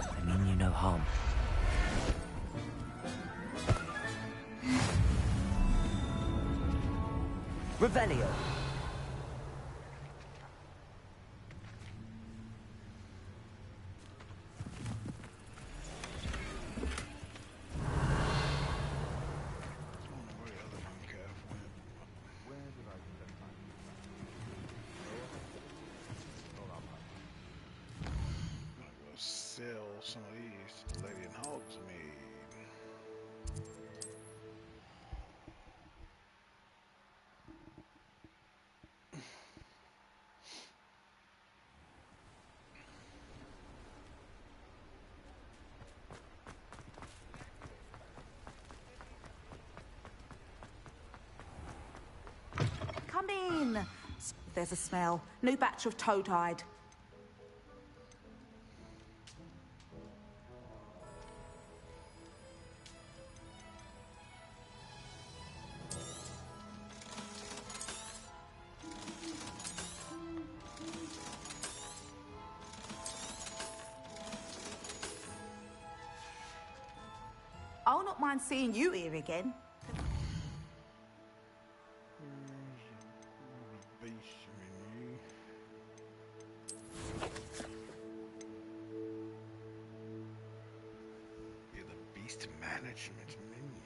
I mean you no harm. Revelio. Some of these the lady in Hogsmeade. Come in. There's a smell. New batch of toad-hide. I'll not mind seeing you here again. Waste management menu.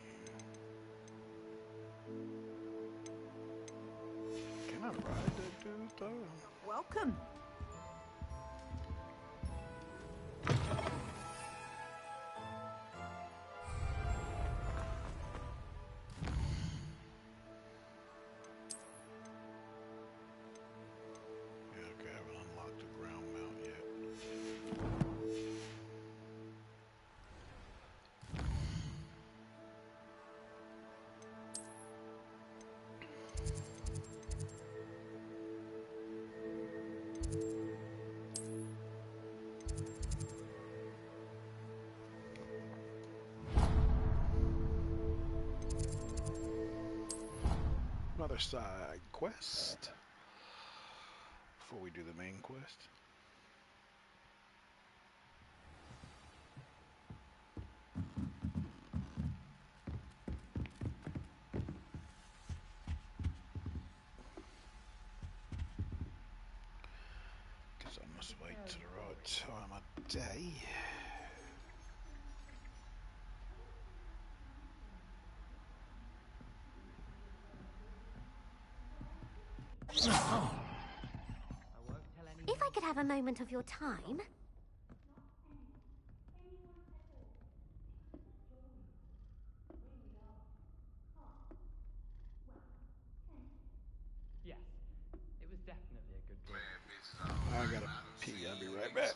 Can I ride that dude though? Welcome. Yeah, okay, I haven't unlocked the ground mount yet. Another side quest before we do the main quest. Guess I must wait till the right time of day. If I could have a moment of your time. Yes, it was definitely a good game. I gotta pee, I'll be right back.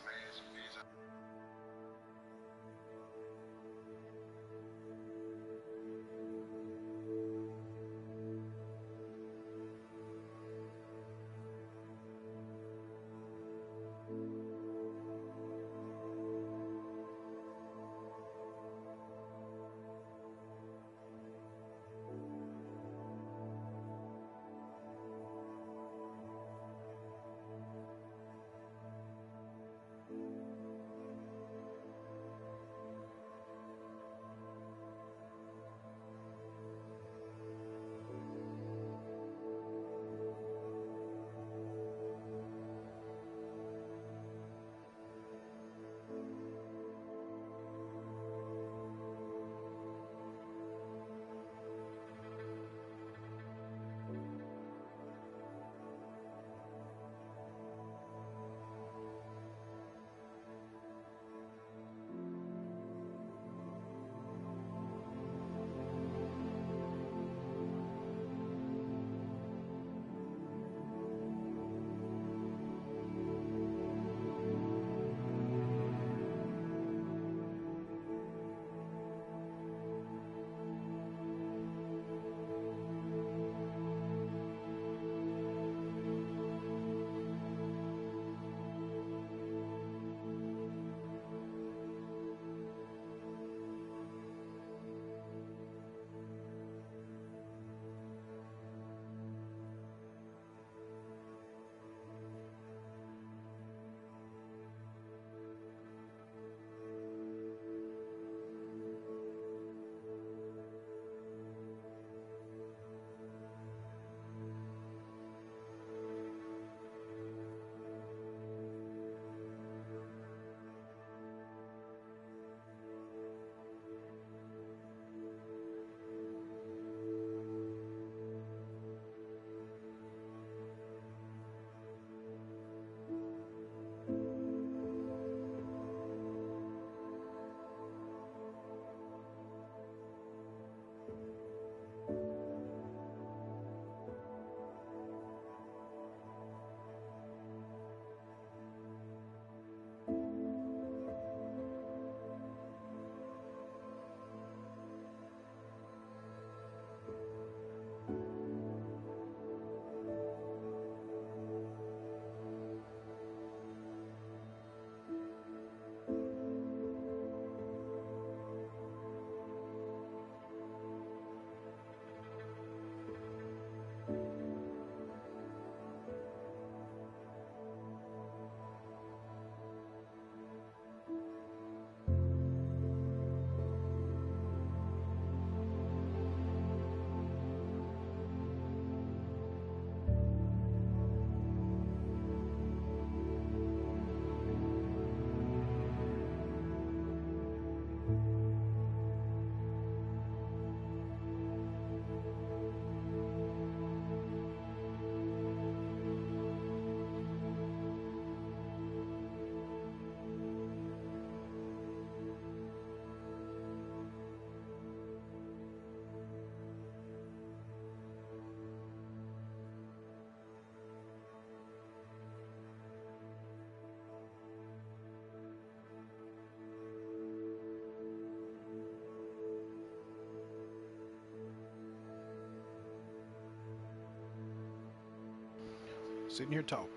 sitting here talking.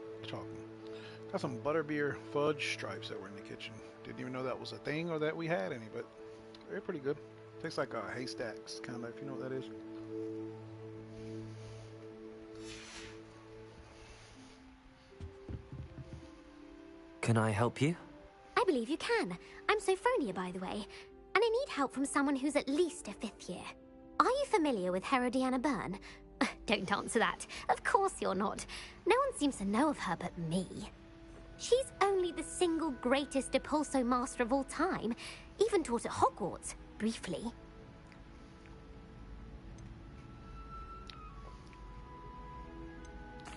Got some butterbeer fudge stripes that were in the kitchen. Didn't even know that was a thing or that we had any, but they're pretty good. Tastes like haystacks, kind of, if you know what that is. Can I help you? I believe you can. I'm Sophronia, by the way, and I need help from someone who's at least a 5th year. Are you familiar with Herodiana Byrne? Don't answer that. Of course you're not. No one seems to know of her but me. She's only the single greatest Depulso master of all time, even taught at Hogwarts, briefly.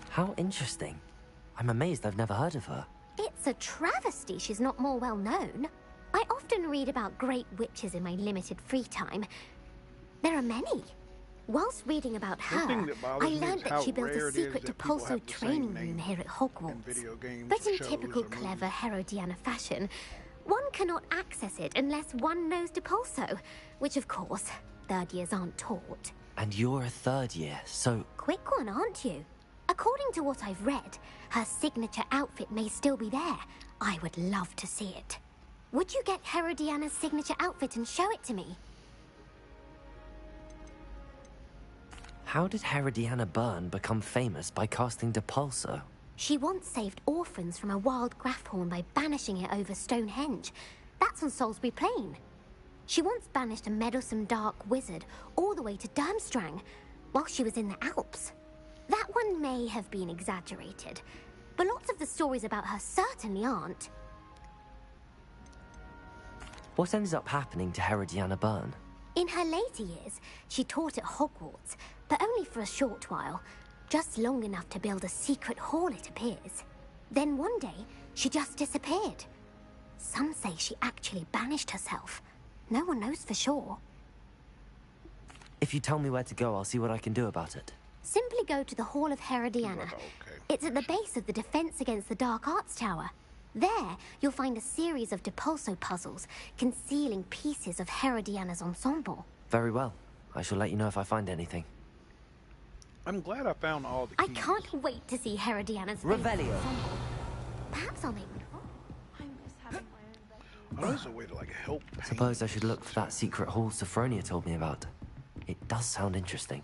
How interesting. I'm amazed I've never heard of her. It's a travesty she's not more well known. I often read about great witches in my limited free time. There are many. Whilst reading about her, I learned that she built a secret Depulso training room here at Hogwarts. But in typical clever Herodiana fashion, one cannot access it unless one knows Depulso, which of course, 3rd years aren't taught. And you're a 3rd year, so... Quick one, aren't you? According to what I've read, her signature outfit may still be there. I would love to see it. Would you get Herodiana's signature outfit and show it to me? How did Herodiana Byrne become famous by casting Depulso? She once saved orphans from a wild Grafhorn by banishing it over Stonehenge. That's on Salisbury Plain. She once banished a meddlesome dark wizard all the way to Durmstrang, while she was in the Alps. That one may have been exaggerated, but lots of the stories about her certainly aren't. What ended up happening to Herodiana Byrne? In her later years, she taught at Hogwarts, but only for a short while. Just long enough to build a secret hall, it appears. Then one day, she just disappeared. Some say she actually banished herself. No one knows for sure. If you tell me where to go, I'll see what I can do about it. Simply go to the Hall of Herodiana. It's at the base of the Defense Against the Dark Arts Tower. There, you'll find a series of Depulso puzzles concealing pieces of Herodiana's ensemble. Very well. I shall let you know if I find anything. I'm glad I found all the I keys. can't wait to see Herodiana's Revelio. ensemble. Perhaps I'll make... Oh, there's a way to, like, help paint. Suppose I should look for that secret hall Sophronia told me about. It does sound interesting.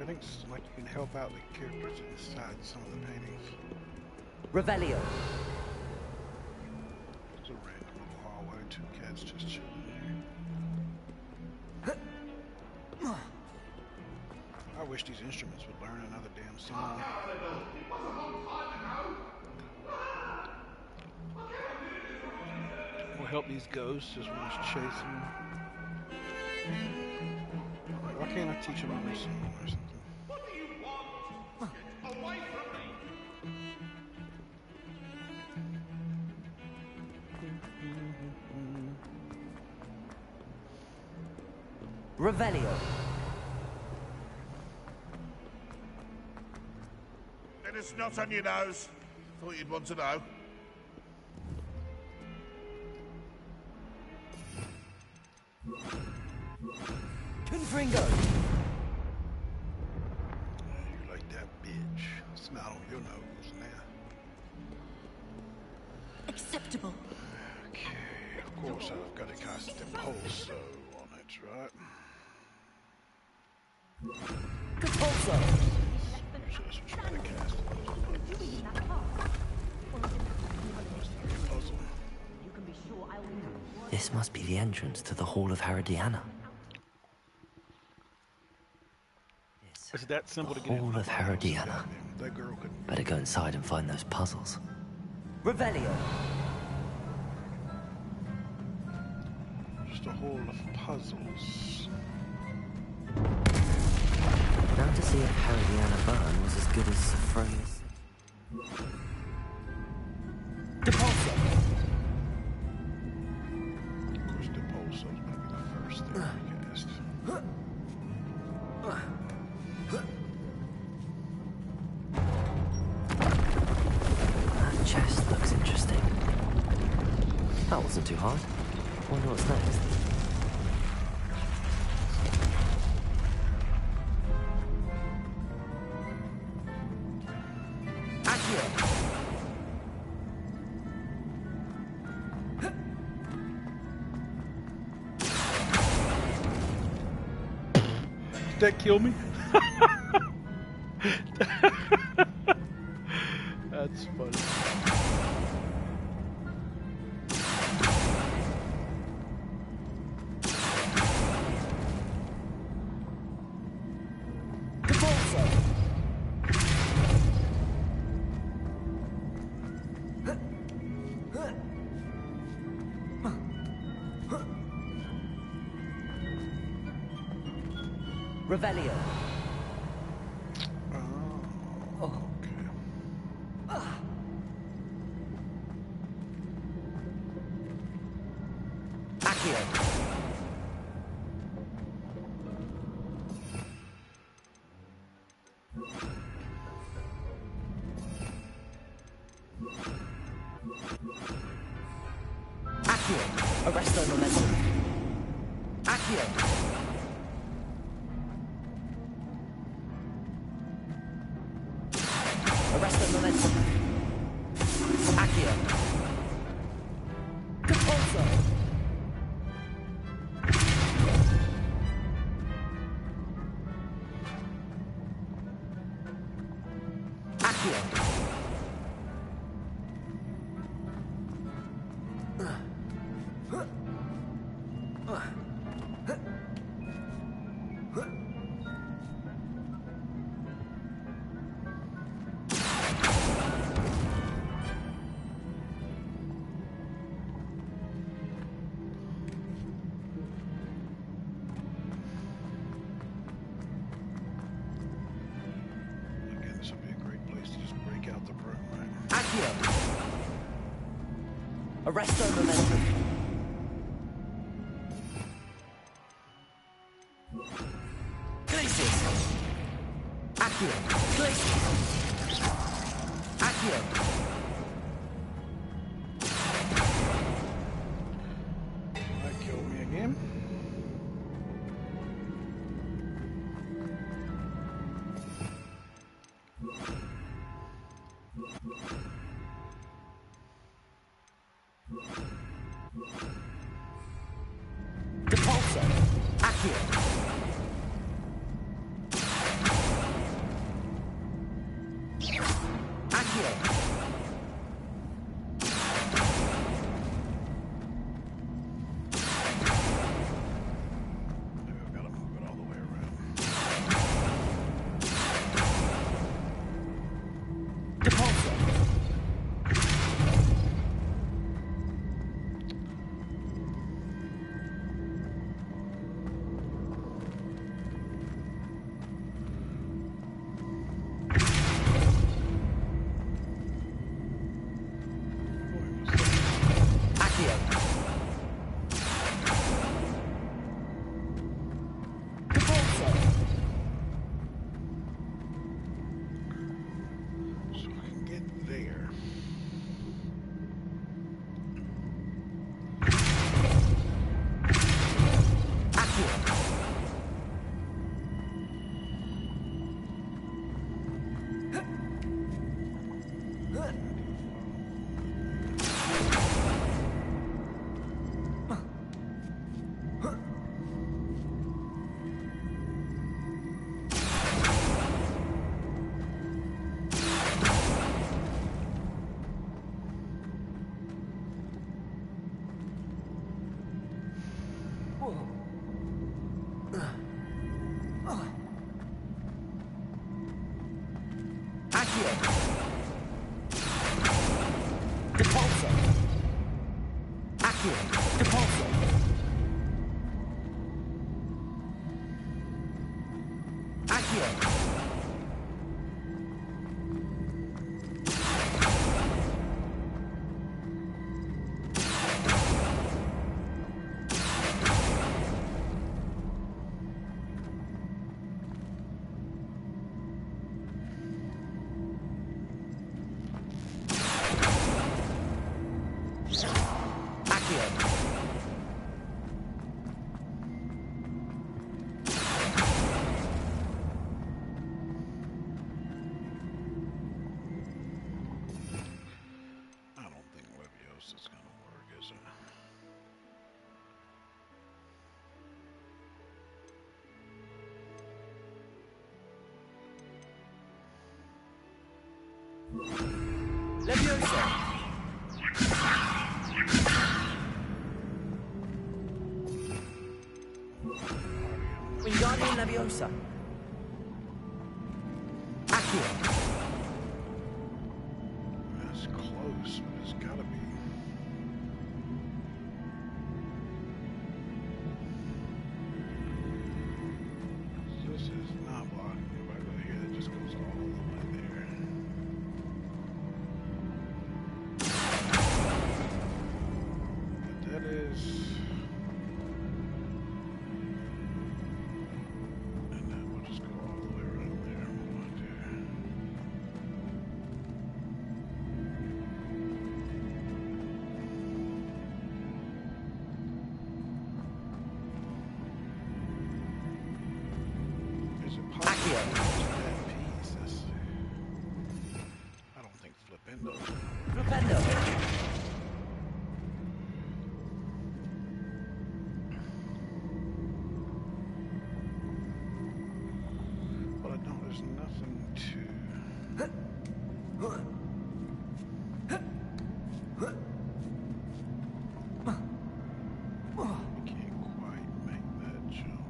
I think it's like you can help out the characters inside some of the paintings. Revelio. There's a random little hallway, 2 cats just chilling here. I wish these instruments would learn another damn song. We'll help these ghosts as well as chasing them. Like, why can't I teach them a new song or something? What do you want? Get away from me! Revelio. Then it's not on your nose. Thought you'd want to know. Confringo. You like that bitch? Snot on your nose now. Acceptable. Okay, of course I've got to cast Depulso on it, right? Depulso. So that's what you gotta cast. Puzzle. This must be the entrance to the Hall of Herodiana. Is that simple The to get in? Hall of Herodiana. That girl could. Better go inside and find those puzzles. Revelio. Just a hole of puzzles. Now to see if Herodiana Byrne was as good as Sophronia's. Depulso. Of course, Depulso's gonna be the first thing we cast. That wasn't too hard. Wonder what's next. Did that kill me? That's funny. Revelio. Arresto momentum. Accio. Arresto momentum. Accio. Compulso. Accio. Again, this would be a great place to just break out the broom, right? Accio. Arresto momentum. Glacius. Accio. Glacius. Accio. That killed me again. Compulso. Accio. Accio. Maybe I've got to move it all the way around. Compulso. Accio. Compulso. So I can get there. Accio. Accio. Compulso. Accio. Compulso. Accio. Accio. suppose it's gonna work, is it? Leviosa! Wingardium Leviosa. Accio. That's close, but it's gotta be. This is not blocking me by the here. It just goes all the way there. But that is. And then we'll just go all the way around there. What do I do? Is it possible to use that piece? I don't think Flipendo. Flipendo. But I don't. There's nothing to. I can't quite make that jump.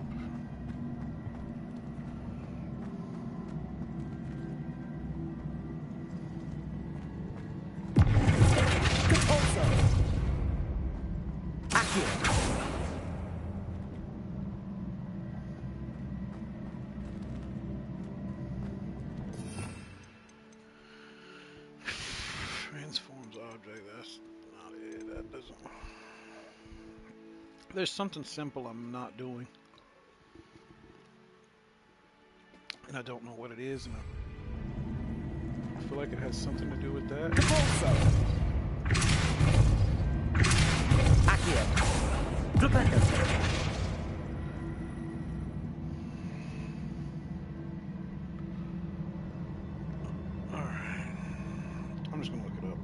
Capulso. Accio. Transforms object. That's not it. That doesn't. There's something simple I'm not doing, and I don't know what it is, and I feel like it has something to do with that. Capulso. Accio. Flipendo. All right, I'm just gonna look it up.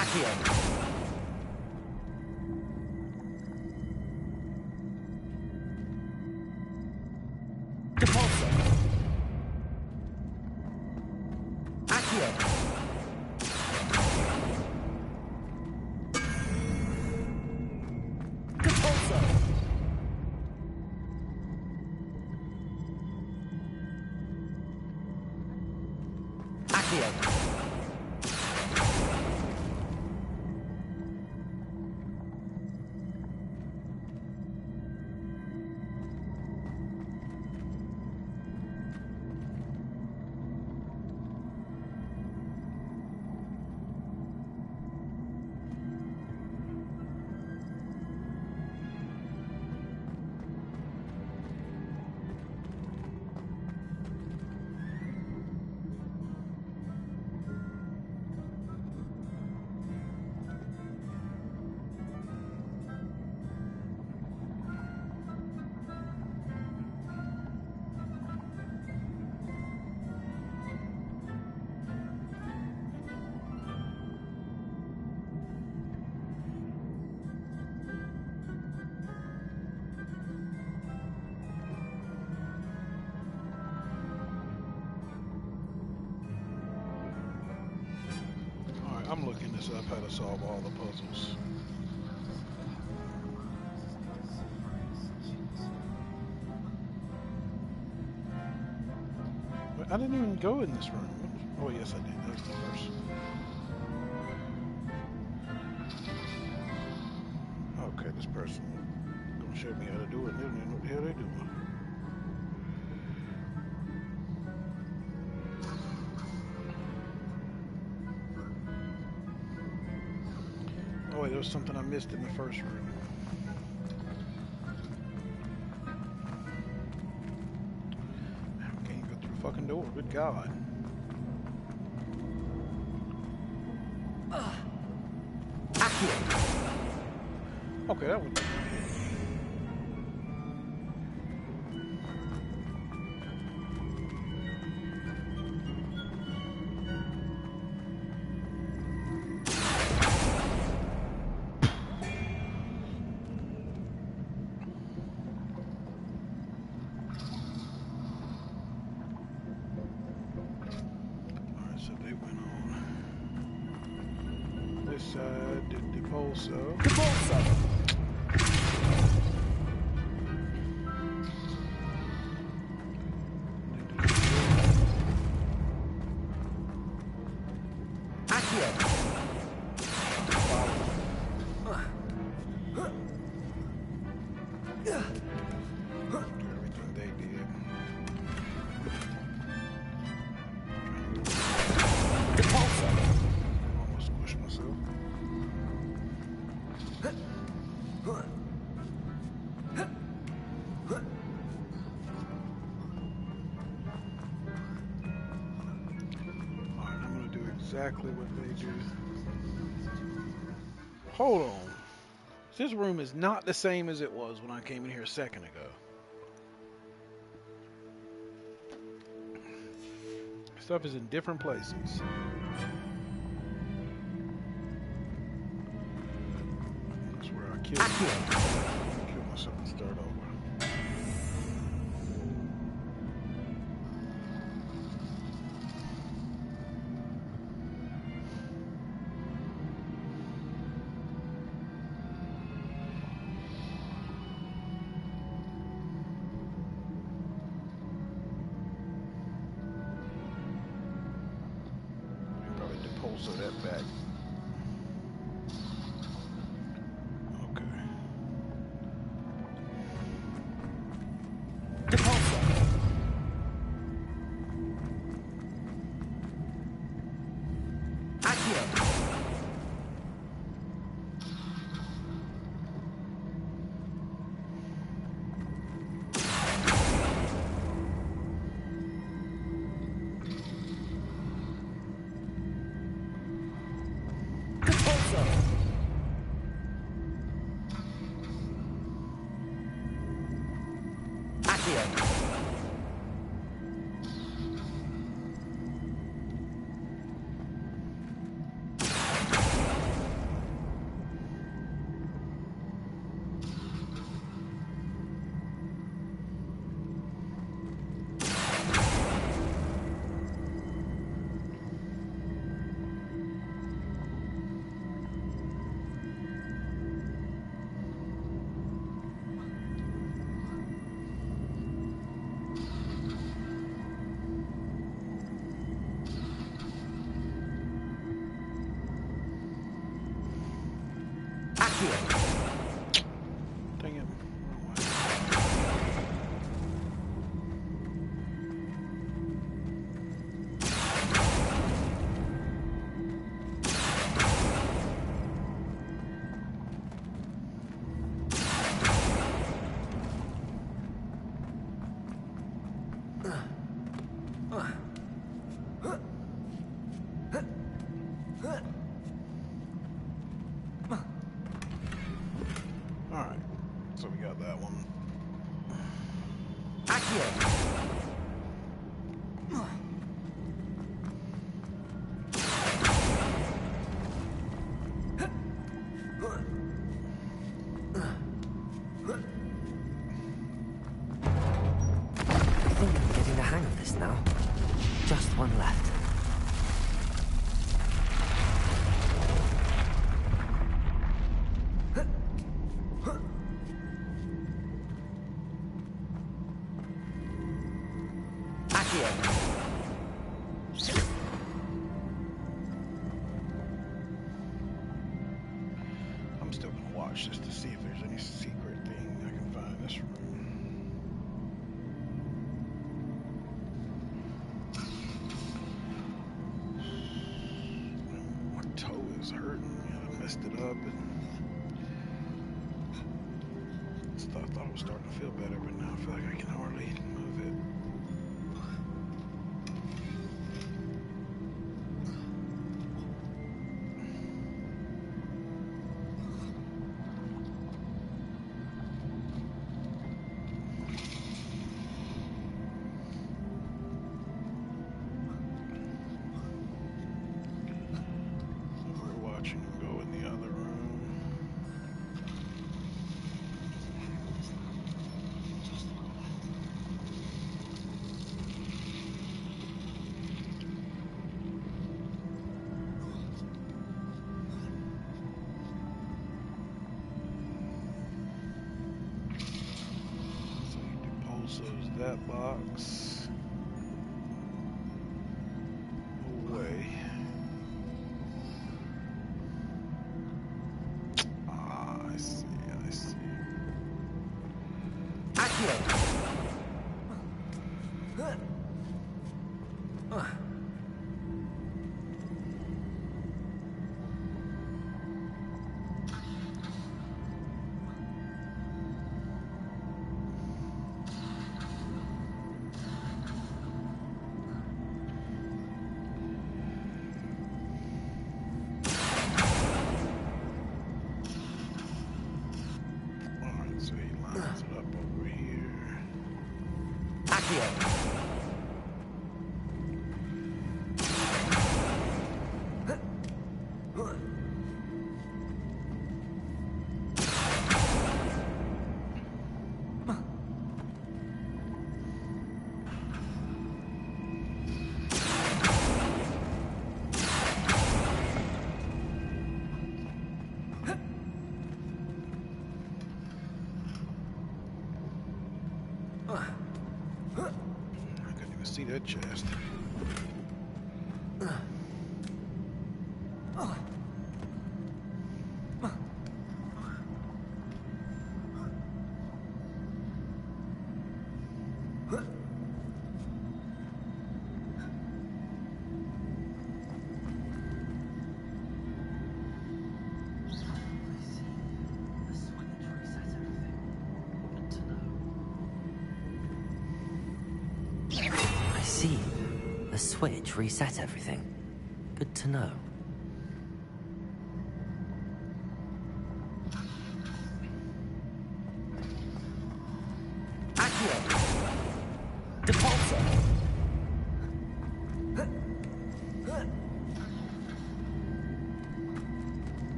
Accio. Capulso. Accio. Capulso. Accio. I'm looking this up, how to solve all the puzzles. But I didn't even go in this room. Oh, yes, I did. That's the first. Okay, this person gonna show me how to do it. They don't even know what the hell they're doing. Oh wait, there was something I missed in the first room. I can't go through the fucking door. Good God. Okay, that was. Exactly what they do. Hold on. This room is not the same as it was when I came in here a second ago. Stuff is in different places. That's where I killed myself and start over. So that back. Okay. Dang it. Alright, so we got that one. I think I'm getting the hang of this now. Just one left. I'm still gonna watch just to see if there's any secret thing I can find in this room. My toe is hurting. I messed it up and I thought I was starting to feel better, but now I feel like I can hardly move it. We're watching him go in the other room. So you depulsos that box away. Ah, I see, I see. Alright, so he lines it up over here. I couldn't even see that chest. I see. The switch reset everything. Good to know.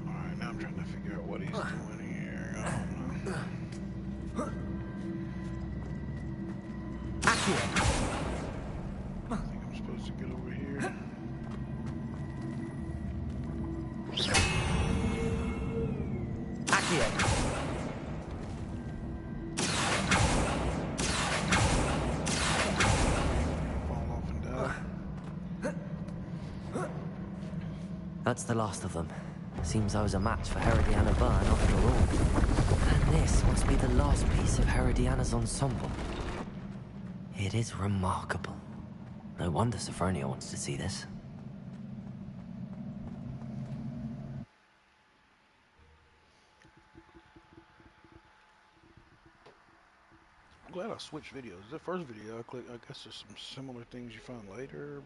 Alright, now I'm trying to figure out what he's doing here. I don't know. I think I'm supposed to get over here. Fall off and die. That's the last of them. Seems I was a match for Herodiana Byrne after all. And this must be the last piece of Herodiana's ensemble. It is remarkable. No wonder Sophronia wants to see this. I'm glad I switched videos. The first video I clicked, I guess there's some similar things you find later,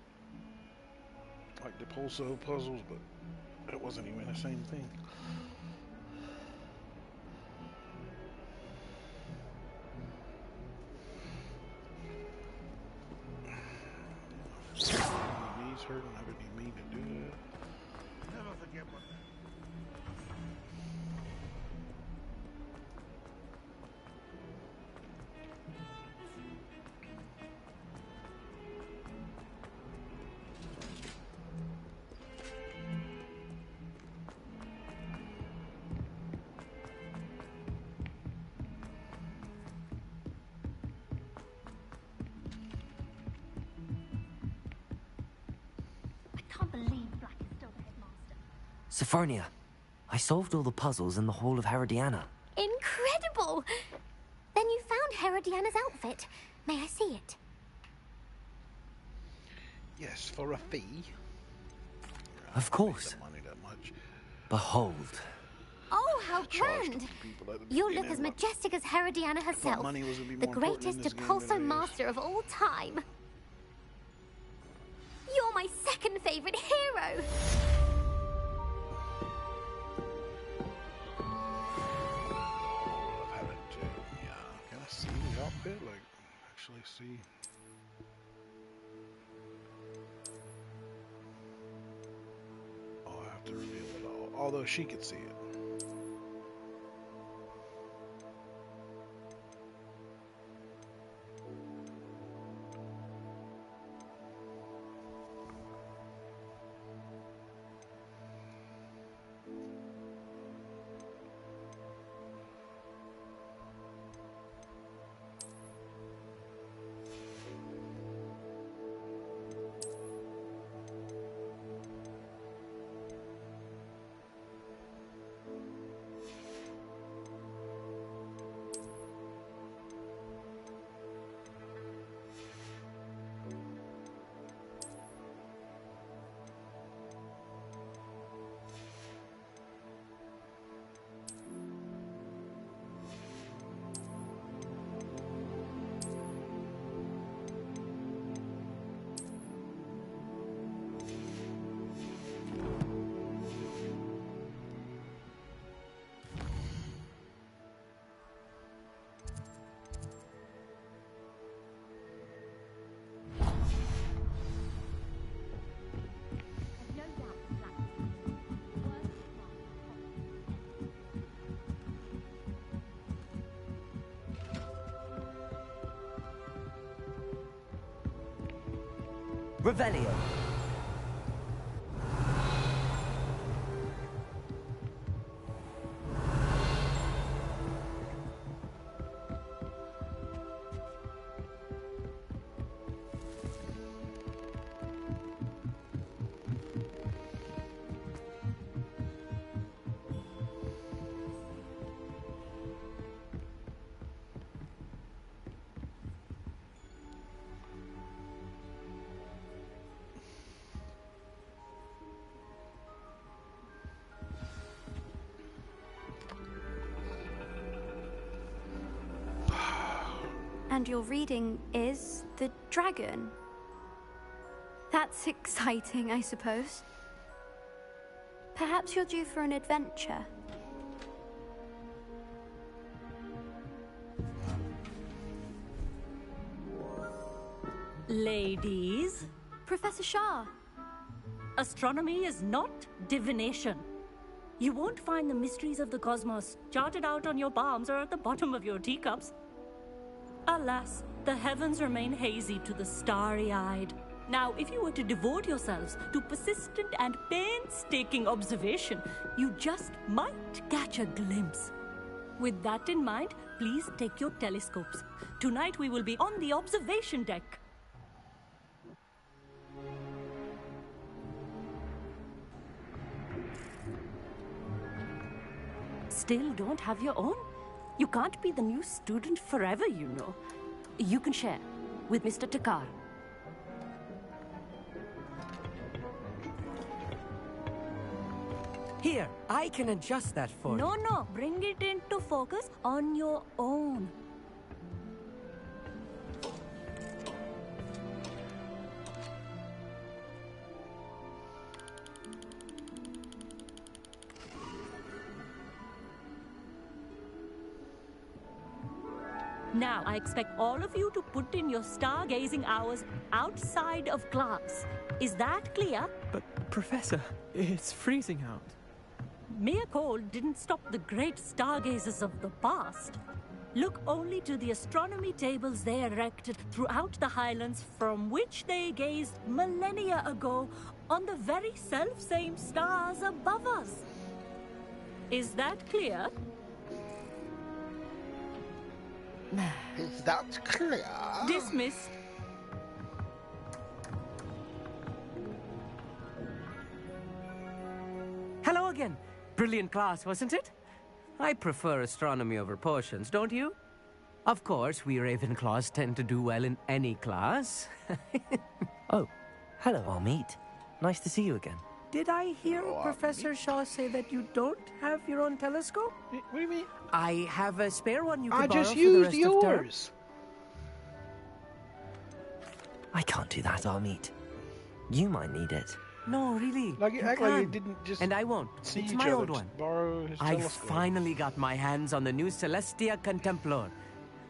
like the Pulso puzzles, but it wasn't even the same thing. My knees hurting. I didn't mean to do that. Never forget what. Sophronia, I solved all the puzzles in the Hall of Herodiana. Incredible! Then you found Herodiana's outfit. May I see it? Yes, for a fee. Of course. Money that much. Behold. Oh, how grand! You'll look as majestic as Herodiana herself, the greatest Depulso master of all time. You're my second favorite hero! Can I see the outfit? Like, actually see? Oh, I have to reveal it all. Although she could see it. Revelio. And your reading is the dragon. That's exciting, I suppose. Perhaps you're due for an adventure. Ladies. Professor Shah. Astronomy is not divination. You won't find the mysteries of the cosmos charted out on your palms or at the bottom of your teacups. Alas, the heavens remain hazy to the starry-eyed. Now, if you were to devote yourselves to persistent and painstaking observation, you just might catch a glimpse. With that in mind, please take your telescopes. Tonight we will be on the observation deck. Still don't have your own? You can't be the new student forever, you know. You can share with Mr. Takar. Here, I can adjust that for you. No, bring it into focus on your own. Now, I expect all of you to put in your stargazing hours outside of class. Is that clear? But, Professor, it's freezing out. Mere cold didn't stop the great stargazers of the past. Look only to the astronomy tables they erected throughout the highlands from which they gazed millennia ago on the very self-same stars above us. Is that clear? Is that clear? Dismissed. Hello again. Brilliant class, wasn't it? I prefer astronomy over potions, don't you? Of course, we Ravenclaws tend to do well in any class. Oh, hello, Amit. Nice to see you again. Did I hear Professor Shaw say that you don't have your own telescope? What do you mean? I have a spare one you could I borrow just for the used rest of term. yours. I can't do that, Amit. You might need it. No, really. Like you act like you didn't just. And I won't. See It's each my other old to one. borrow his I telescope. finally got my hands on the new Celestia Contemplar.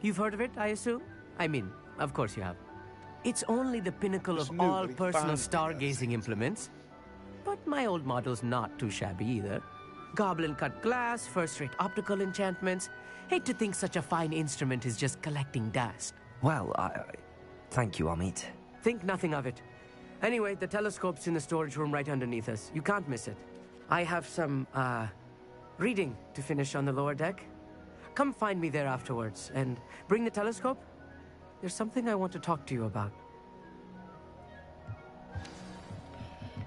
You've heard of it, I assume? I mean, of course you have. It's only the pinnacle Just of new, all but he personal found it, stargazing implements. But my old model's not too shabby either. Goblin-cut glass, first-rate optical enchantments. Hate to think such a fine instrument is just collecting dust. Well, thank you, Amit. Think nothing of it. Anyway, the telescope's in the storage room right underneath us. You can't miss it. I have some, reading to finish on the lower deck. Come find me there afterwards, and bring the telescope. There's something I want to talk to you about.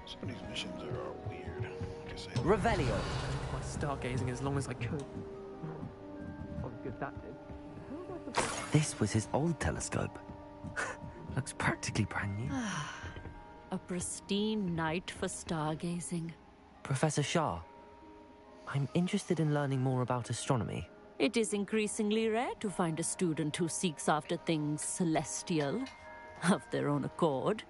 Some of these missions are weird. Just say Revelio. My stargazing as long as I could. Oh, good that did. This was his old telescope. Looks practically brand new. A pristine night for stargazing. Professor Shah, I'm interested in learning more about astronomy. It is increasingly rare to find a student who seeks after things celestial, of their own accord.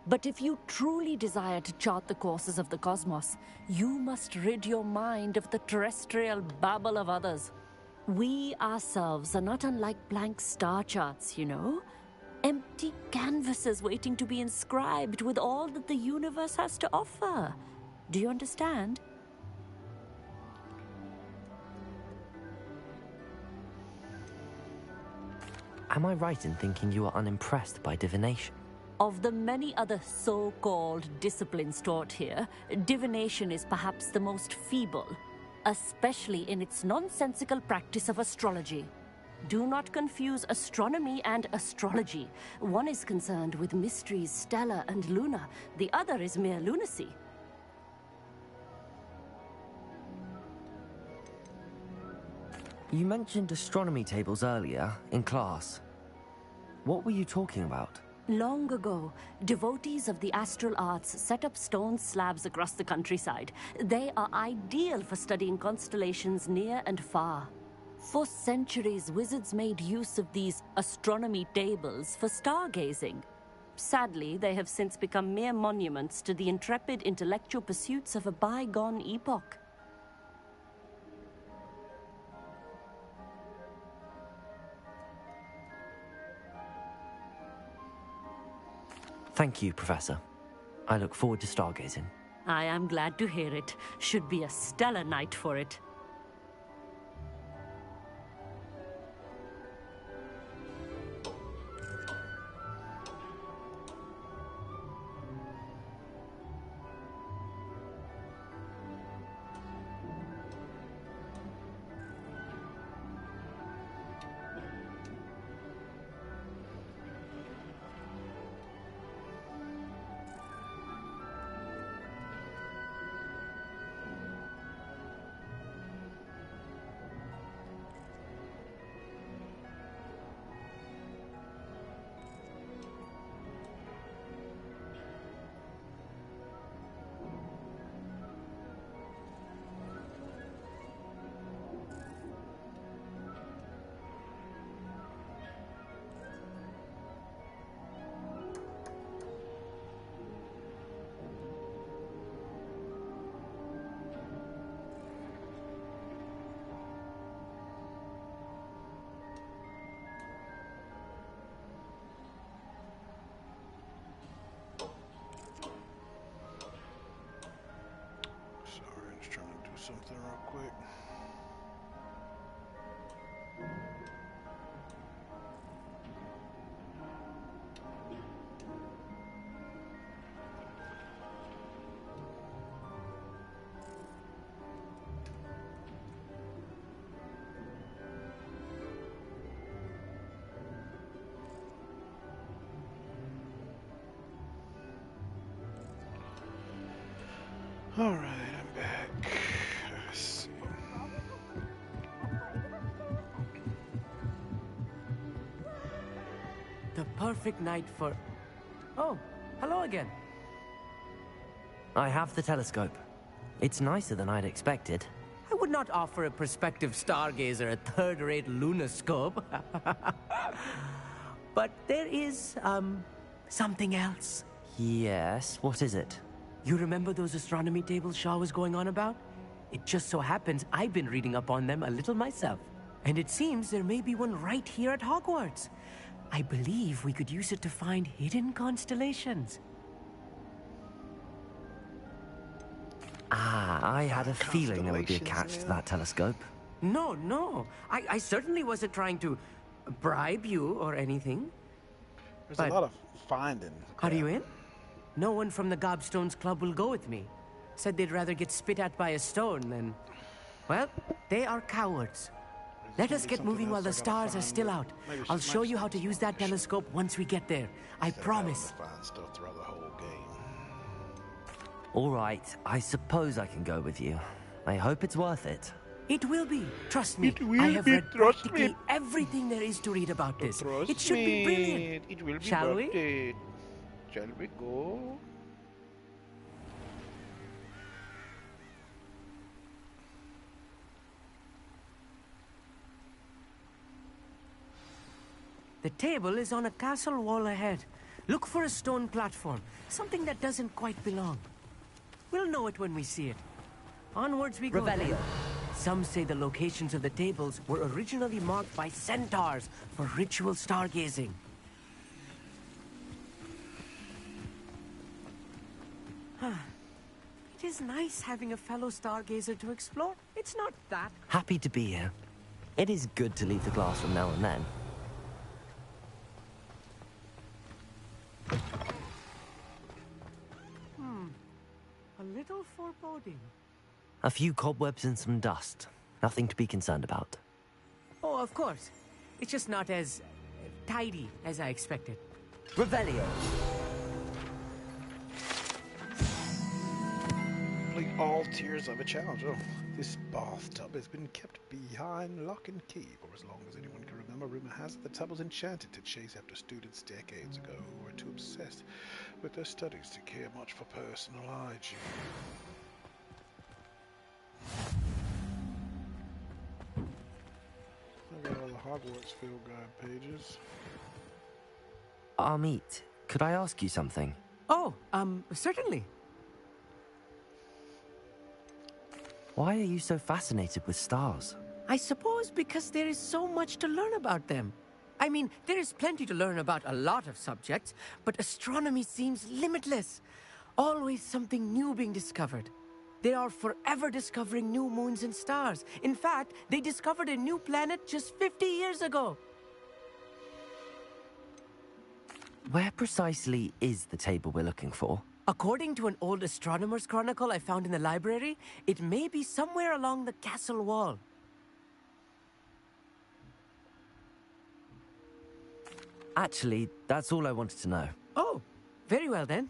But if you truly desire to chart the courses of the cosmos, you must rid your mind of the terrestrial babble of others. We ourselves are not unlike blank star charts, you know. Empty canvases waiting to be inscribed with all that the universe has to offer. Do you understand? Am I right in thinking you are unimpressed by divination? Of the many other so-called disciplines taught here, divination is perhaps the most feeble, especially in its nonsensical practice of astrology. Do not confuse astronomy and astrology. One is concerned with mysteries stellar and lunar. The other is mere lunacy. You mentioned astronomy tables earlier, in class. What were you talking about? Long ago, devotees of the astral arts set up stone slabs across the countryside. They are ideal for studying constellations near and far. For centuries, wizards made use of these astronomy tables for stargazing. Sadly, they have since become mere monuments to the intrepid intellectual pursuits of a bygone epoch. Thank you, Professor. I look forward to stargazing. I am glad to hear it. Should be a stellar night for it. Sorry, I'm just trying to do something real quick. All right, I'm back. The perfect night for... Oh, hello again. I have the telescope. It's nicer than I'd expected. I would not offer a prospective stargazer a third-rate lunoscope. But there is, something else. Yes, what is it? You remember those astronomy tables Shaw was going on about? It just so happens I've been reading up on them a little myself. And it seems there may be one right here at Hogwarts. I believe we could use it to find hidden constellations. Ah, I had a feeling there would be a catch to that telescope. No. I certainly wasn't trying to bribe you or anything. There's a lot of finding. Are you in? No one from the Gobstones Club will go with me. Said they'd rather get spit at by a stone than... Well, they are cowards. Let us get moving while the stars are still out. I'll show you how to use that telescope once we get there. I promise. All right, I suppose I can go with you. I hope it's worth it. It will be. Trust me. I have read practically everything there is to read about this. It should be brilliant. It will be Shall we? Shall we go? The table is on a castle wall ahead. Look for a stone platform, something that doesn't quite belong. We'll know it when we see it. Onwards we go. Revelio. Some say the locations of the tables were originally marked by centaurs for ritual stargazing. It is nice having a fellow stargazer to explore. It's not that. Happy to be here. It is good to leave the classroom now and then. A little foreboding. A few cobwebs and some dust. Nothing to be concerned about. Oh, of course. It's just not as tidy as I expected. Revelio. Complete all tiers of a challenge. Oh, this bathtub has been kept behind lock and key for as long as anyone can remember. Rumor has it the tub was enchanted to chase after students decades ago who were too obsessed with their studies to care much for personal hygiene. I've got all the Hogwarts field guide pages. Amit, could I ask you something? Oh, certainly. Why are you so fascinated with stars? I suppose because there is so much to learn about them. I mean, there is plenty to learn about a lot of subjects, but astronomy seems limitless. Always something new being discovered. They are forever discovering new moons and stars. In fact, they discovered a new planet just 50 years ago. Where precisely is the table we're looking for? According to an old astronomer's chronicle I found in the library, it may be somewhere along the castle wall. Actually, that's all I wanted to know. Oh, very well then.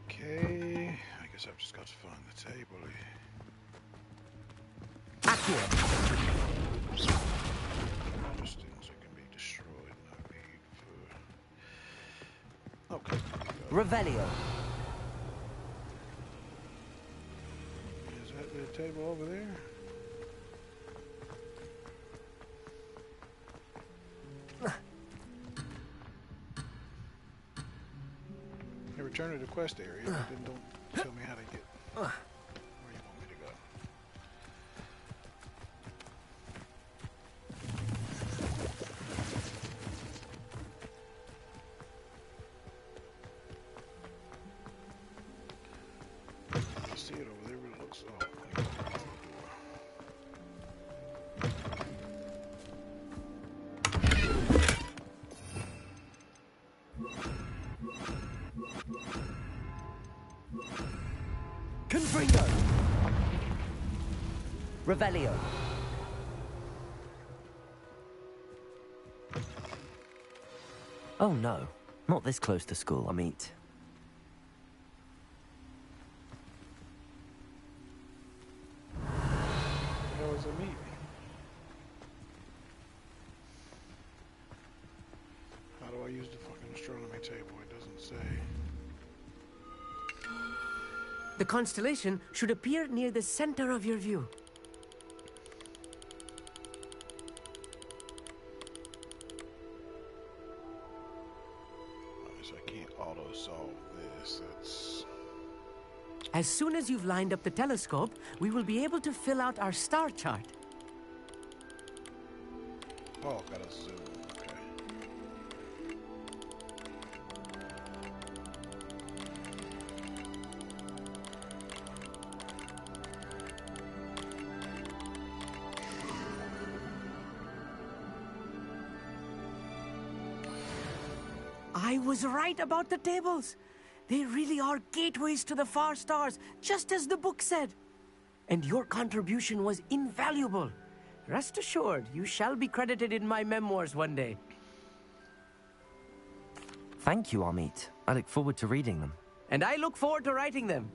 Okay, I guess I've just got to find the table. Just things that can be destroyed. No need for. Okay. Revelio. Is that the table over there? Hey, return to the quest area, but then don't tell me how to get where you want me to go. I see it over there, but it looks Confringo! Revelio. Oh no. Not this close to school, I mean. What was it mean? How do I use the fucking astronomy table? It doesn't say. The constellation should appear near the center of your view. So I can't auto-solve this. That's... As soon as you've lined up the telescope, we will be able to fill out our star chart. Oh, gotta zoom. Okay. I was right about the tables. They really are gateways to the far stars, just as the book said. And your contribution was invaluable. Rest assured, you shall be credited in my memoirs one day. Thank you, Amit. I look forward to reading them. And I look forward to writing them.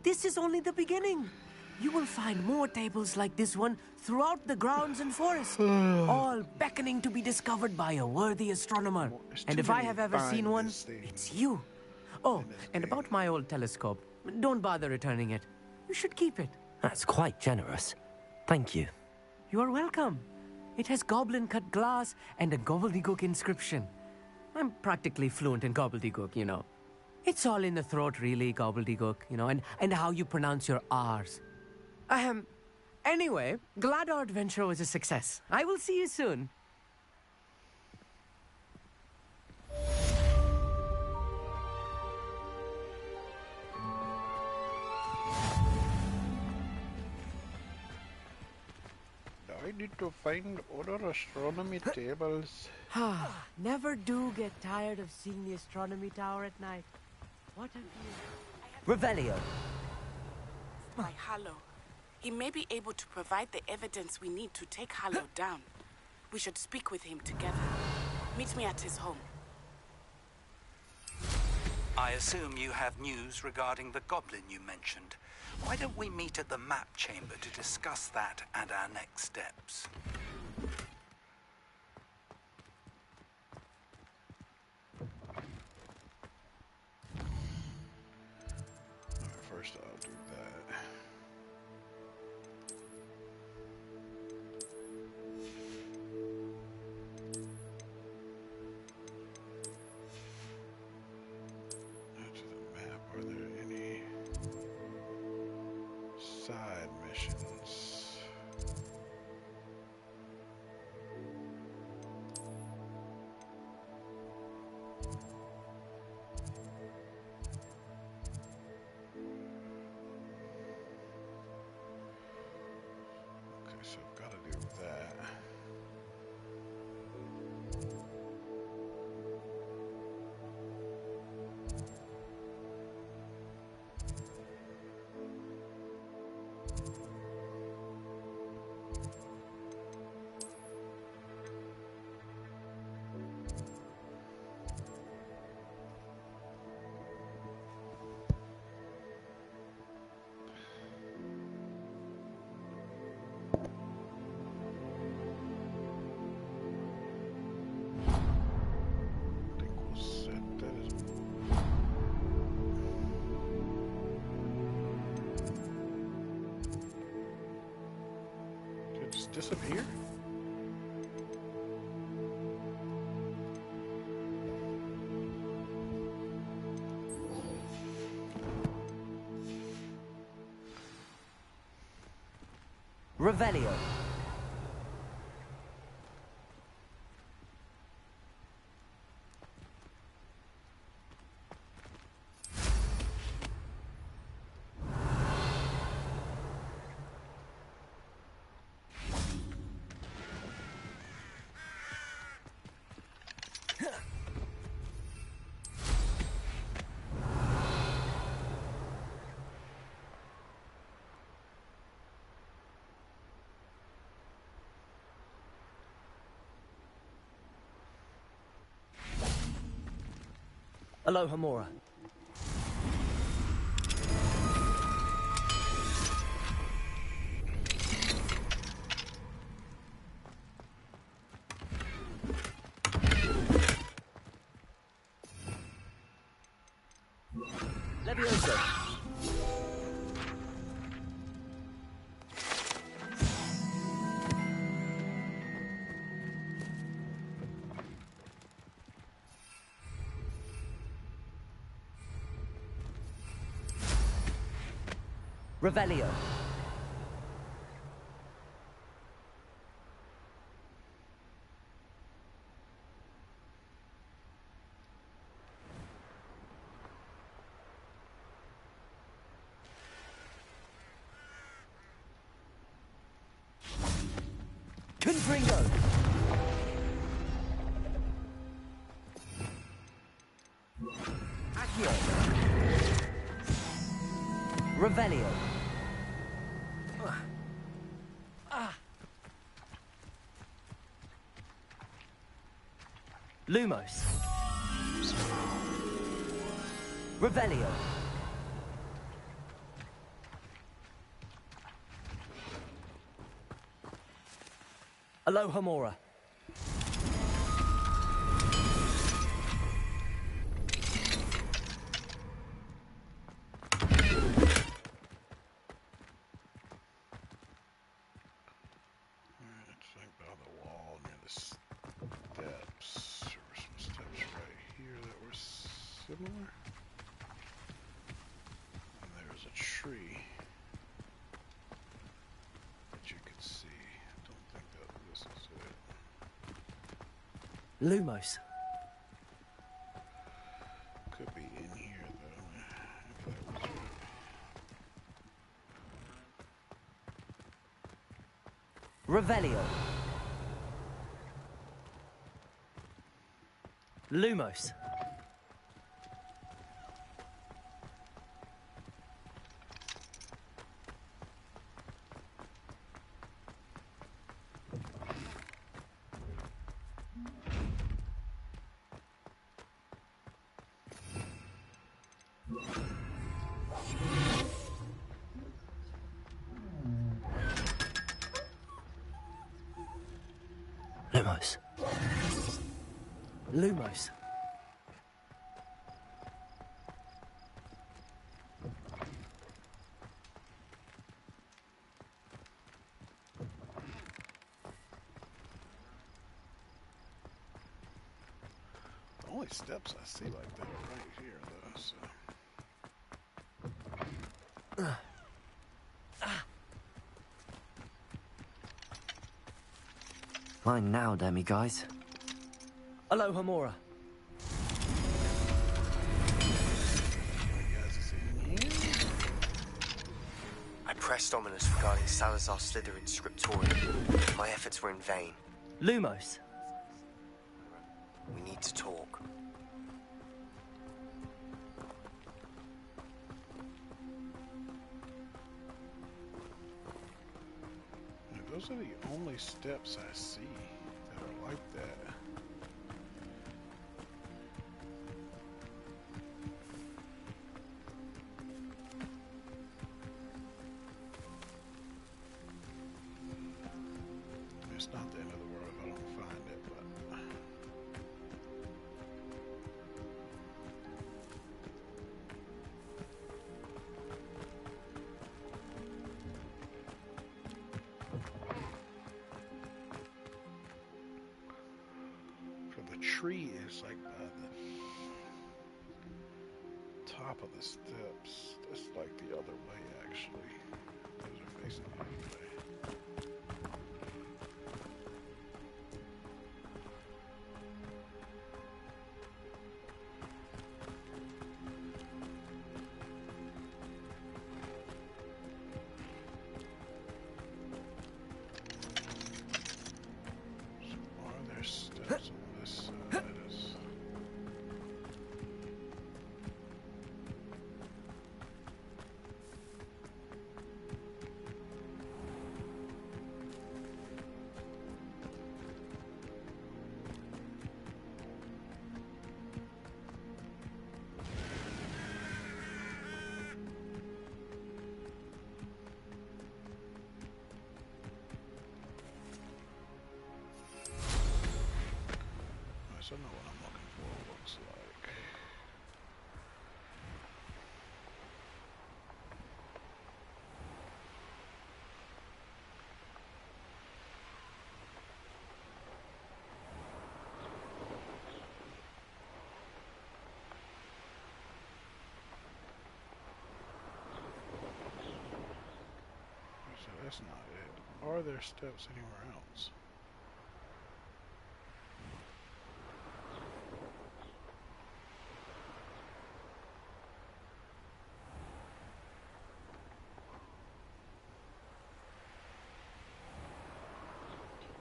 This is only the beginning. You will find more tables like this one throughout the grounds and forest, all beckoning to be discovered by a worthy astronomer. And if I have ever seen one, it's you. Oh, and about my old telescope, don't bother returning it. You should keep it. That's quite generous. Thank you. You are welcome. It has goblin-cut glass and a gobbledygook inscription. I'm practically fluent in gobbledygook, you know. It's all in the throat, really, gobbledygook, you know, and how you pronounce your R's. Anyway, glad our adventure was a success. I will see you soon. I need to find other astronomy tables. Never do get tired of seeing the astronomy tower at night. What a view. Revelio. By Hallow. He may be able to provide the evidence we need to take Hallow down. We should speak with him together. Meet me at his home. I assume you have news regarding the goblin you mentioned. Why don't we meet at the map chamber to discuss that and our next steps? First, I'll do that. To the map, are there any side missions? Okay, so I've got to do that. Disappear? Revelio. Aloha Mora. Levioso. Revelio. Confringo. Accio. Revelio. Lumos. Revelio. Aloha Mora. Think about the wall near the steps. There were some steps right here that were similar. And there's a tree that you could see. Don't think that this is it. Lumos. Could be in here though, if that was right. Revelio. Lumos. Lumos. Lumos. The only steps I see like that are right here though, so. Mine now, Demi guys. Aloha Mora. I pressed Ominous regarding Salazar Slytherin's scriptorium. My efforts were in vain. Lumos. We need to talk. Those are the only steps I see that are like that. It's not the end of the world if I don't find it, but tree is like by the top of the steps. That's like the other way, actually. Those are facing the other way. So are there steps on this side? So I know what I'm looking for looks like. So that's not it. Are there steps anywhere else?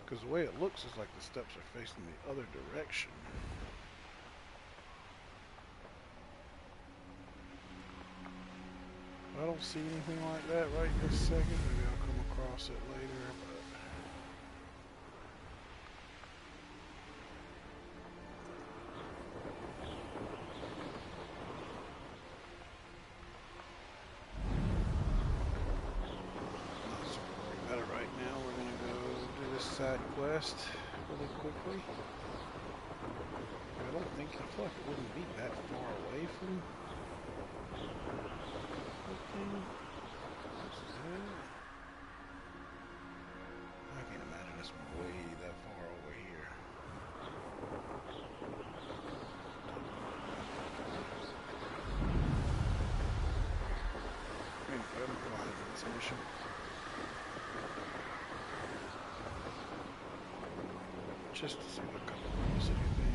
Because the way it looks is like the steps are facing the other direction. I don't see anything like that right this second. Maybe I'll come across it later, but... not so worried about it right now. We're gonna go do this side quest really quickly. I don't think, I feel like it wouldn't be that far away from... I can't imagine it's way that far over here. I'm fine with this mission. Just to see what kind of music anything.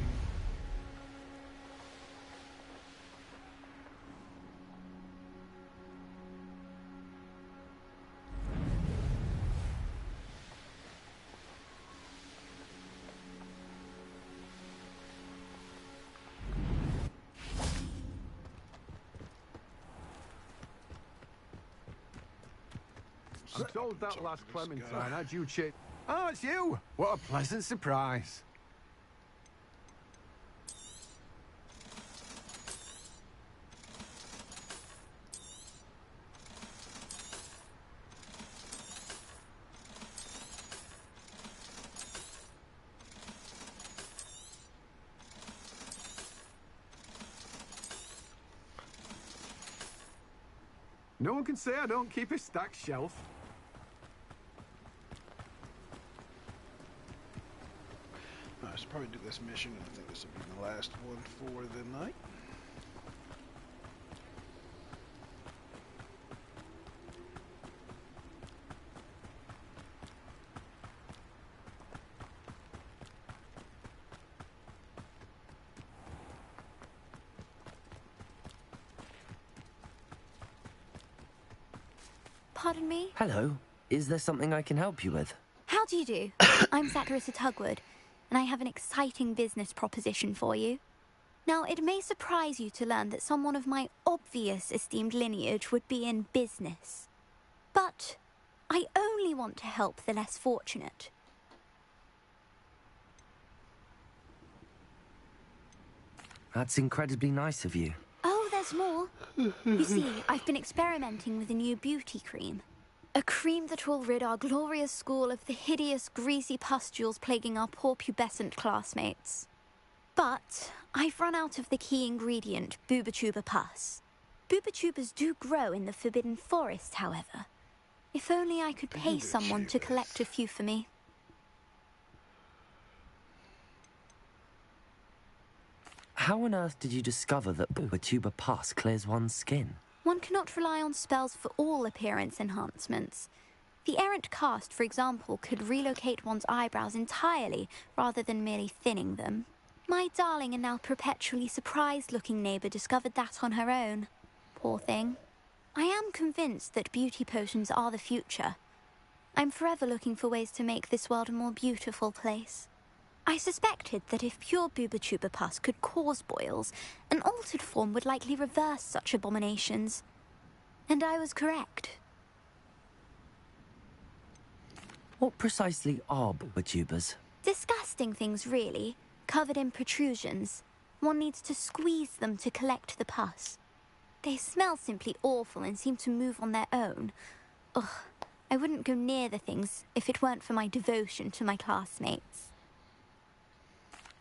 I'm told that last Clementine had you chase. Oh, it's you! What a pleasant surprise. No one can say I don't keep a stacked shelf. I should probably do this mission, and I think this will be the last one for the night. Pardon me? Hello. Is there something I can help you with? How do you do? I'm Satirissa Tugwood, and I have an exciting business proposition for you. Now, it may surprise you to learn that someone of my obvious esteemed lineage would be in business. But I only want to help the less fortunate. That's incredibly nice of you. Oh, there's more. You see, I've been experimenting with a new beauty cream. A cream that will rid our glorious school of the hideous, greasy pustules plaguing our poor pubescent classmates. But I've run out of the key ingredient, Booba-Tuba pus. Booba-Tubas do grow in the Forbidden Forest, however. If only I could pay someone to collect a few for me. How on earth did you discover that Booba-Tuba pus clears one's skin? One cannot rely on spells for all appearance enhancements. The errant cast, for example, could relocate one's eyebrows entirely rather than merely thinning them. My darling and now perpetually surprised-looking neighbour discovered that on her own. Poor thing. I am convinced that beauty potions are the future. I'm forever looking for ways to make this world a more beautiful place. I suspected that if pure Booba-Tuba pus could cause boils, an altered form would likely reverse such abominations. And I was correct. What precisely are Booba-Tubas? Disgusting things, really, covered in protrusions. One needs to squeeze them to collect the pus. They smell simply awful and seem to move on their own. Ugh, I wouldn't go near the things if it weren't for my devotion to my classmates.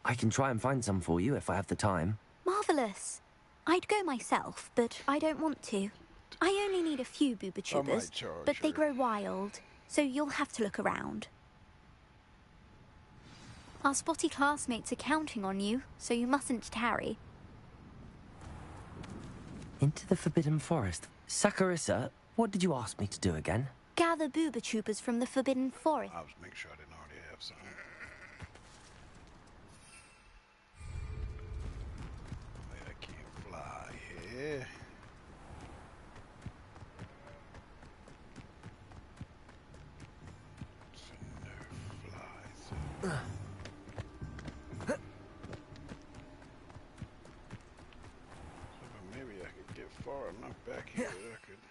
I can try and find some for you if I have the time. Marvellous. I'd go myself, but I don't want to. I only need a few booba tubers, but they grow wild, so you'll have to look around. Our spotty classmates are counting on you, so you mustn't tarry. Into the Forbidden Forest. Saccharissa, what did you ask me to do again? Gather booba tubers from the Forbidden Forest. I was making sure I didn't already have some. I can't fly here. So no flies. Maybe I could get far enough back here that I could.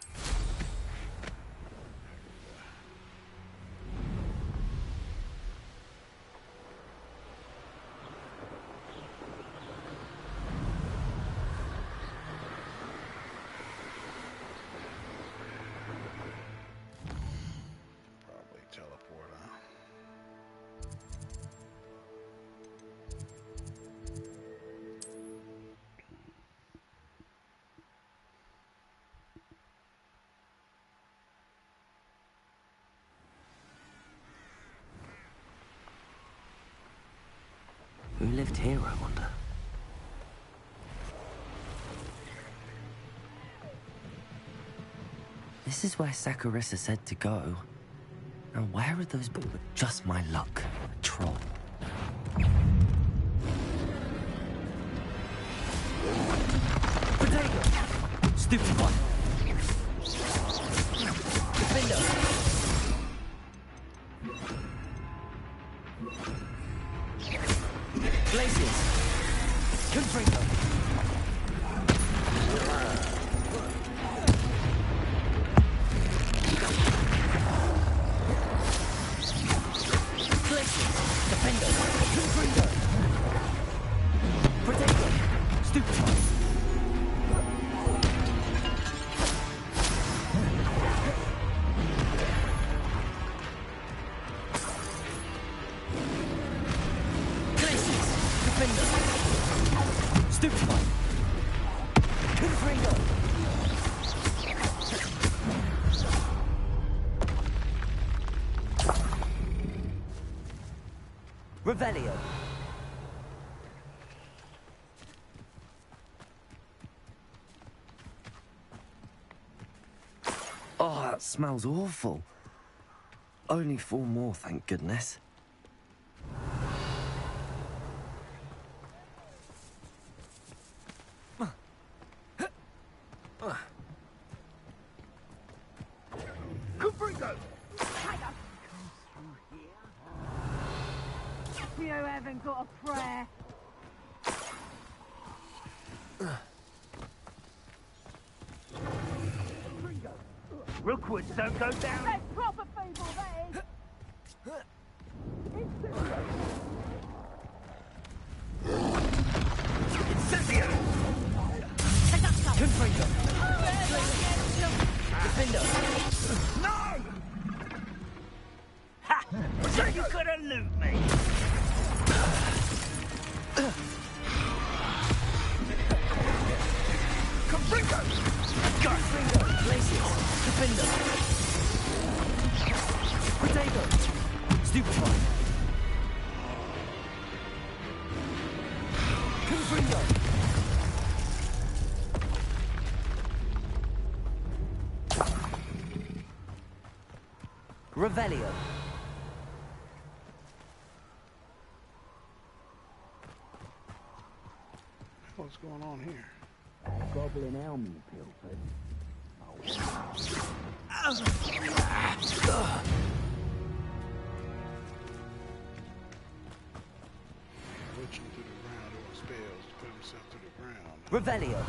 Probably teleport out. Who lived here, I wonder? This is where Saccharissa said to go. Now, where are those books? Just my luck. A troll. Potato! Stupid one! Defender! Glaciers! Confringo! Glaciers! Defender! Confringo! Potato! Stupid one! Revelio. Oh, that smells awful. Only 4 more, thank goodness. You haven't got a prayer. Rookwoods don't go down. That's proper feeble, that is. Incendio! Confringo! Defender! No! Ha! So you could elude me! Confringo! Confringo! Glaciers! Defender! Potato! Stupefy! Confringo! Revelio! What's going on here? Goblin Elm, Pilford. Reaching through the ground doing spells to put himself through the ground. Revelio!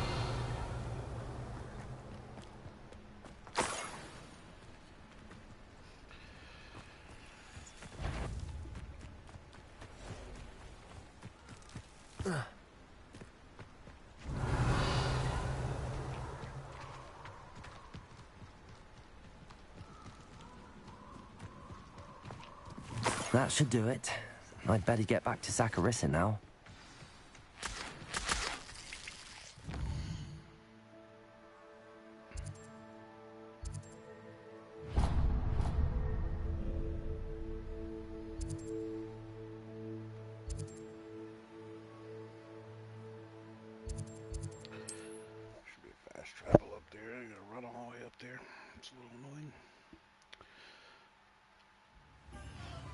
That should do it. I'd better get back to Saccharissa now.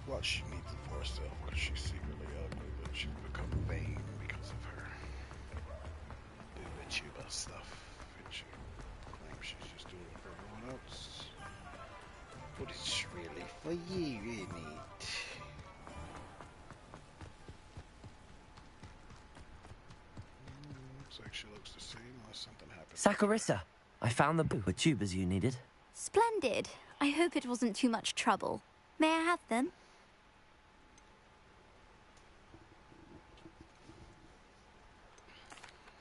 what she needs it for herself, because she's secretly ugly, but she's become vain because of her YouTuber stuff. And she claims she's just doing it for everyone else. But it's really for you, isn't it? Looks like she looks the same unless something happens. Saccharissa, I found the tubers you needed. Splendid. I hope it wasn't too much trouble. May I have them?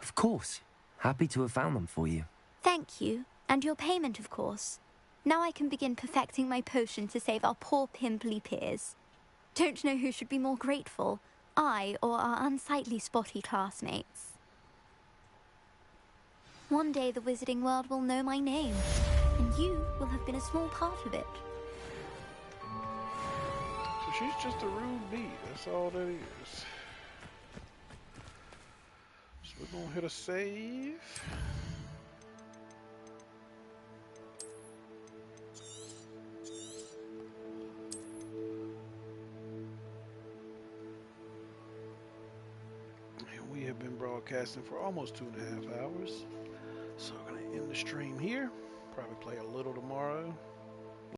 Of course. Happy to have found them for you. Thank you. And your payment, of course. Now I can begin perfecting my potion to save our poor pimply peers. Don't know who should be more grateful, I or our unsightly spotty classmates. One day the wizarding world will know my name, and you will have been a small part of it. So she's just a rude bee, that's all that is. So we're gonna hit a save. And we have been broadcasting for almost 2.5 hours. So we're gonna end the stream here. Probably play a little tomorrow.